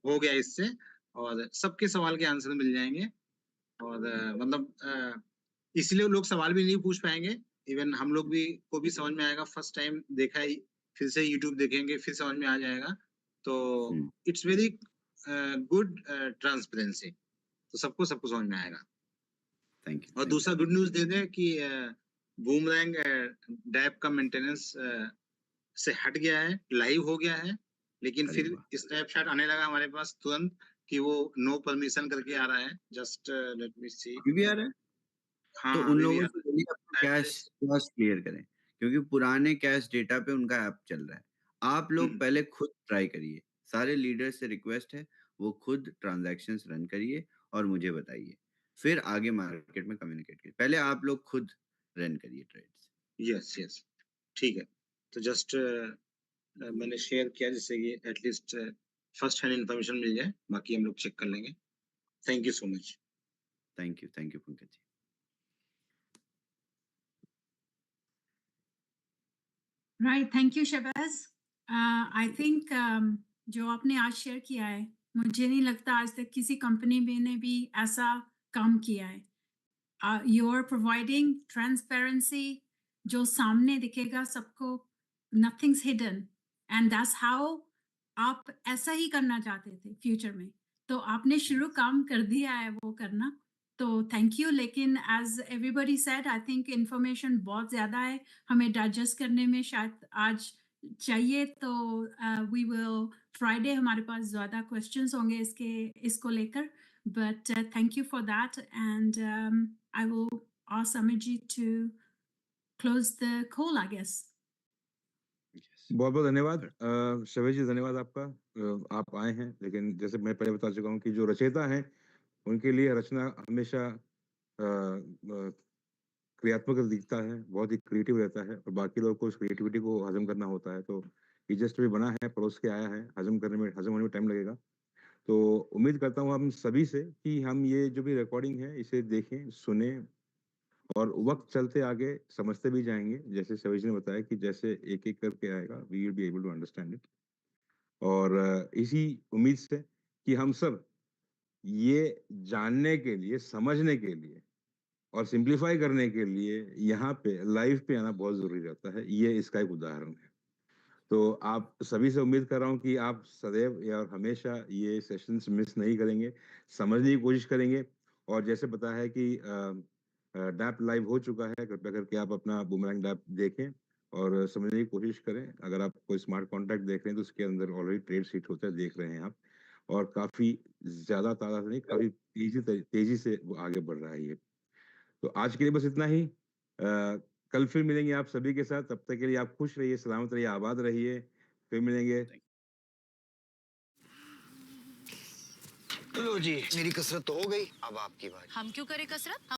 Speaker 6: हो गया इससे, और सबके सवाल के आंसर मिल जाएंगे। और मतलब इसलिए लोग सवाल भी नहीं पूछ पाएंगे। इवन हम लोग भी को भी समझ में आएगा, फर्स्ट टाइम देखा है, फिर से यूट्यूब देखेंगे, फिर समझ में आ जाएगा। तो इट्स वेरी गुड ट्रांसपेरेंसी, तो सबको सबको समझ में आएगा।
Speaker 4: Thank you.
Speaker 6: और दूसरा गुड न्यूज दे दें कि बूमरैंग डैप का मेंटेनेंस से हट गया है, लाइव हो गया है। लेकिन
Speaker 4: अरे
Speaker 6: फिर
Speaker 4: वाह,
Speaker 6: स्नैपशॉट आने लगा हमारे पास तुरंत कि वो नो परमिशन करके आ रहा है। जस्ट लेट मी सी।
Speaker 4: अभी भी आ रहा है?
Speaker 6: हाँ
Speaker 4: तो
Speaker 6: हाँ,
Speaker 4: उन
Speaker 6: अभी भी
Speaker 4: लोगों
Speaker 6: आ
Speaker 4: से बोलिए अपना
Speaker 6: रहा है।
Speaker 4: कैश कैश क्लियर करें, क्योंकि पुराने कैश डेटा पे उनका ऐप चल रहा है। आप लोग पहले खुद ट्राई करिए। सारे लीडर से रिक्वेस्ट है, वो खुद ट्रांजैक्शंस रन करिए और मुझे बताइए, फिर आगे मार्केट में कम्युनिकेट करिए। पहले आप लोग खुद रन करिए ट्रेड्स।
Speaker 6: यस यस, ठीक है। तो जस्ट मैंने शेयर किया, जिससे कि एटलीस्ट फर्स्ट हैंड इंफॉर्मेशन मिल जाए, बाकी हम लोग चेक कर लेंगे। Thank you so much.
Speaker 4: Thank you Pankaj ji.
Speaker 7: Right, thank you Shahbaz. I think जो आपने आज शेयर किया है, मुझे नहीं लगता आज तक किसी कंपनी में ने भी ऐसा काम किया है। यू आर प्रोवाइडिंग ट्रांसपेरेंसी, जो सामने दिखेगा सबको, nothings hidden, and that's how आप ऐसा ही करना चाहते थे फ्यूचर में। तो आपने शुरू काम कर दिया है वो करना, तो थैंक यू। लेकिन as everybody said, I think information बहुत ज़्यादा है हमें डाइजेस्ट करने में, शायद आज चाहिए। तो वी विल फ्राइडे हमारे पास ज़्यादा क्वेश्चंस होंगे इसको लेकर, but thank you for that, and I will ask Amirji to close the call, I guess.
Speaker 2: बहुत बहुत धन्यवाद शवेश जी, धन्यवाद आपका। आप आए हैं, लेकिन जैसे मैं पहले बता चुका हूँ कि जो रचयिता हैं उनके लिए रचना हमेशा क्रियात्मक दिखता है, बहुत ही क्रिएटिव रहता है, और बाकी लोगों को उस क्रिएटिविटी को हजम करना होता है। तो ये जस्ट भी बना है, परोस के आया है, हजम होने में टाइम लगेगा। तो उम्मीद करता हूँ हम सभी से कि हम ये जो भी रिकॉर्डिंग है इसे देखें, सुने, और वक्त चलते आगे समझते भी जाएंगे। जैसे शवेश ने बताया कि जैसे एक एक करके आएगा, we will be able to understand it. और इसी उम्मीद से कि हम सब ये जानने के लिए, समझने के लिए और सिंप्लीफाई करने के लिए यहाँ पे लाइव पे आना बहुत जरूरी रहता है। ये इसका एक उदाहरण है। तो आप सभी से उम्मीद कर रहा हूँ कि आप सदैव और हमेशा ये सेशंस मिस नहीं करेंगे, समझने की कोशिश करेंगे। और जैसे पता है कि डैप लाइव हो चुका है, कृपया करके आप अपना बूमरैंग डैप देखें और समझने की कोशिश करें। अगर आप कोई स्मार्ट कॉन्ट्रैक्ट देख रहे हैं तो उसके अंदर ऑलरेडी ट्रेड सीट होता है, देख रहे हैं आप, और काफी ज्यादा तादाद नहीं, काफी तेजी से वो आगे बढ़ रहा है ये। तो आज के लिए बस इतना ही। कल फिर मिलेंगे आप सभी के साथ, तब तक के लिए आप खुश रहिए, सलामत रहिए, आबाद रहिए, फिर मिलेंगे।
Speaker 8: लो जी, मेरी कसरत तो हो गई, अब आपकी बारी।
Speaker 9: हम क्यों करें कसरत?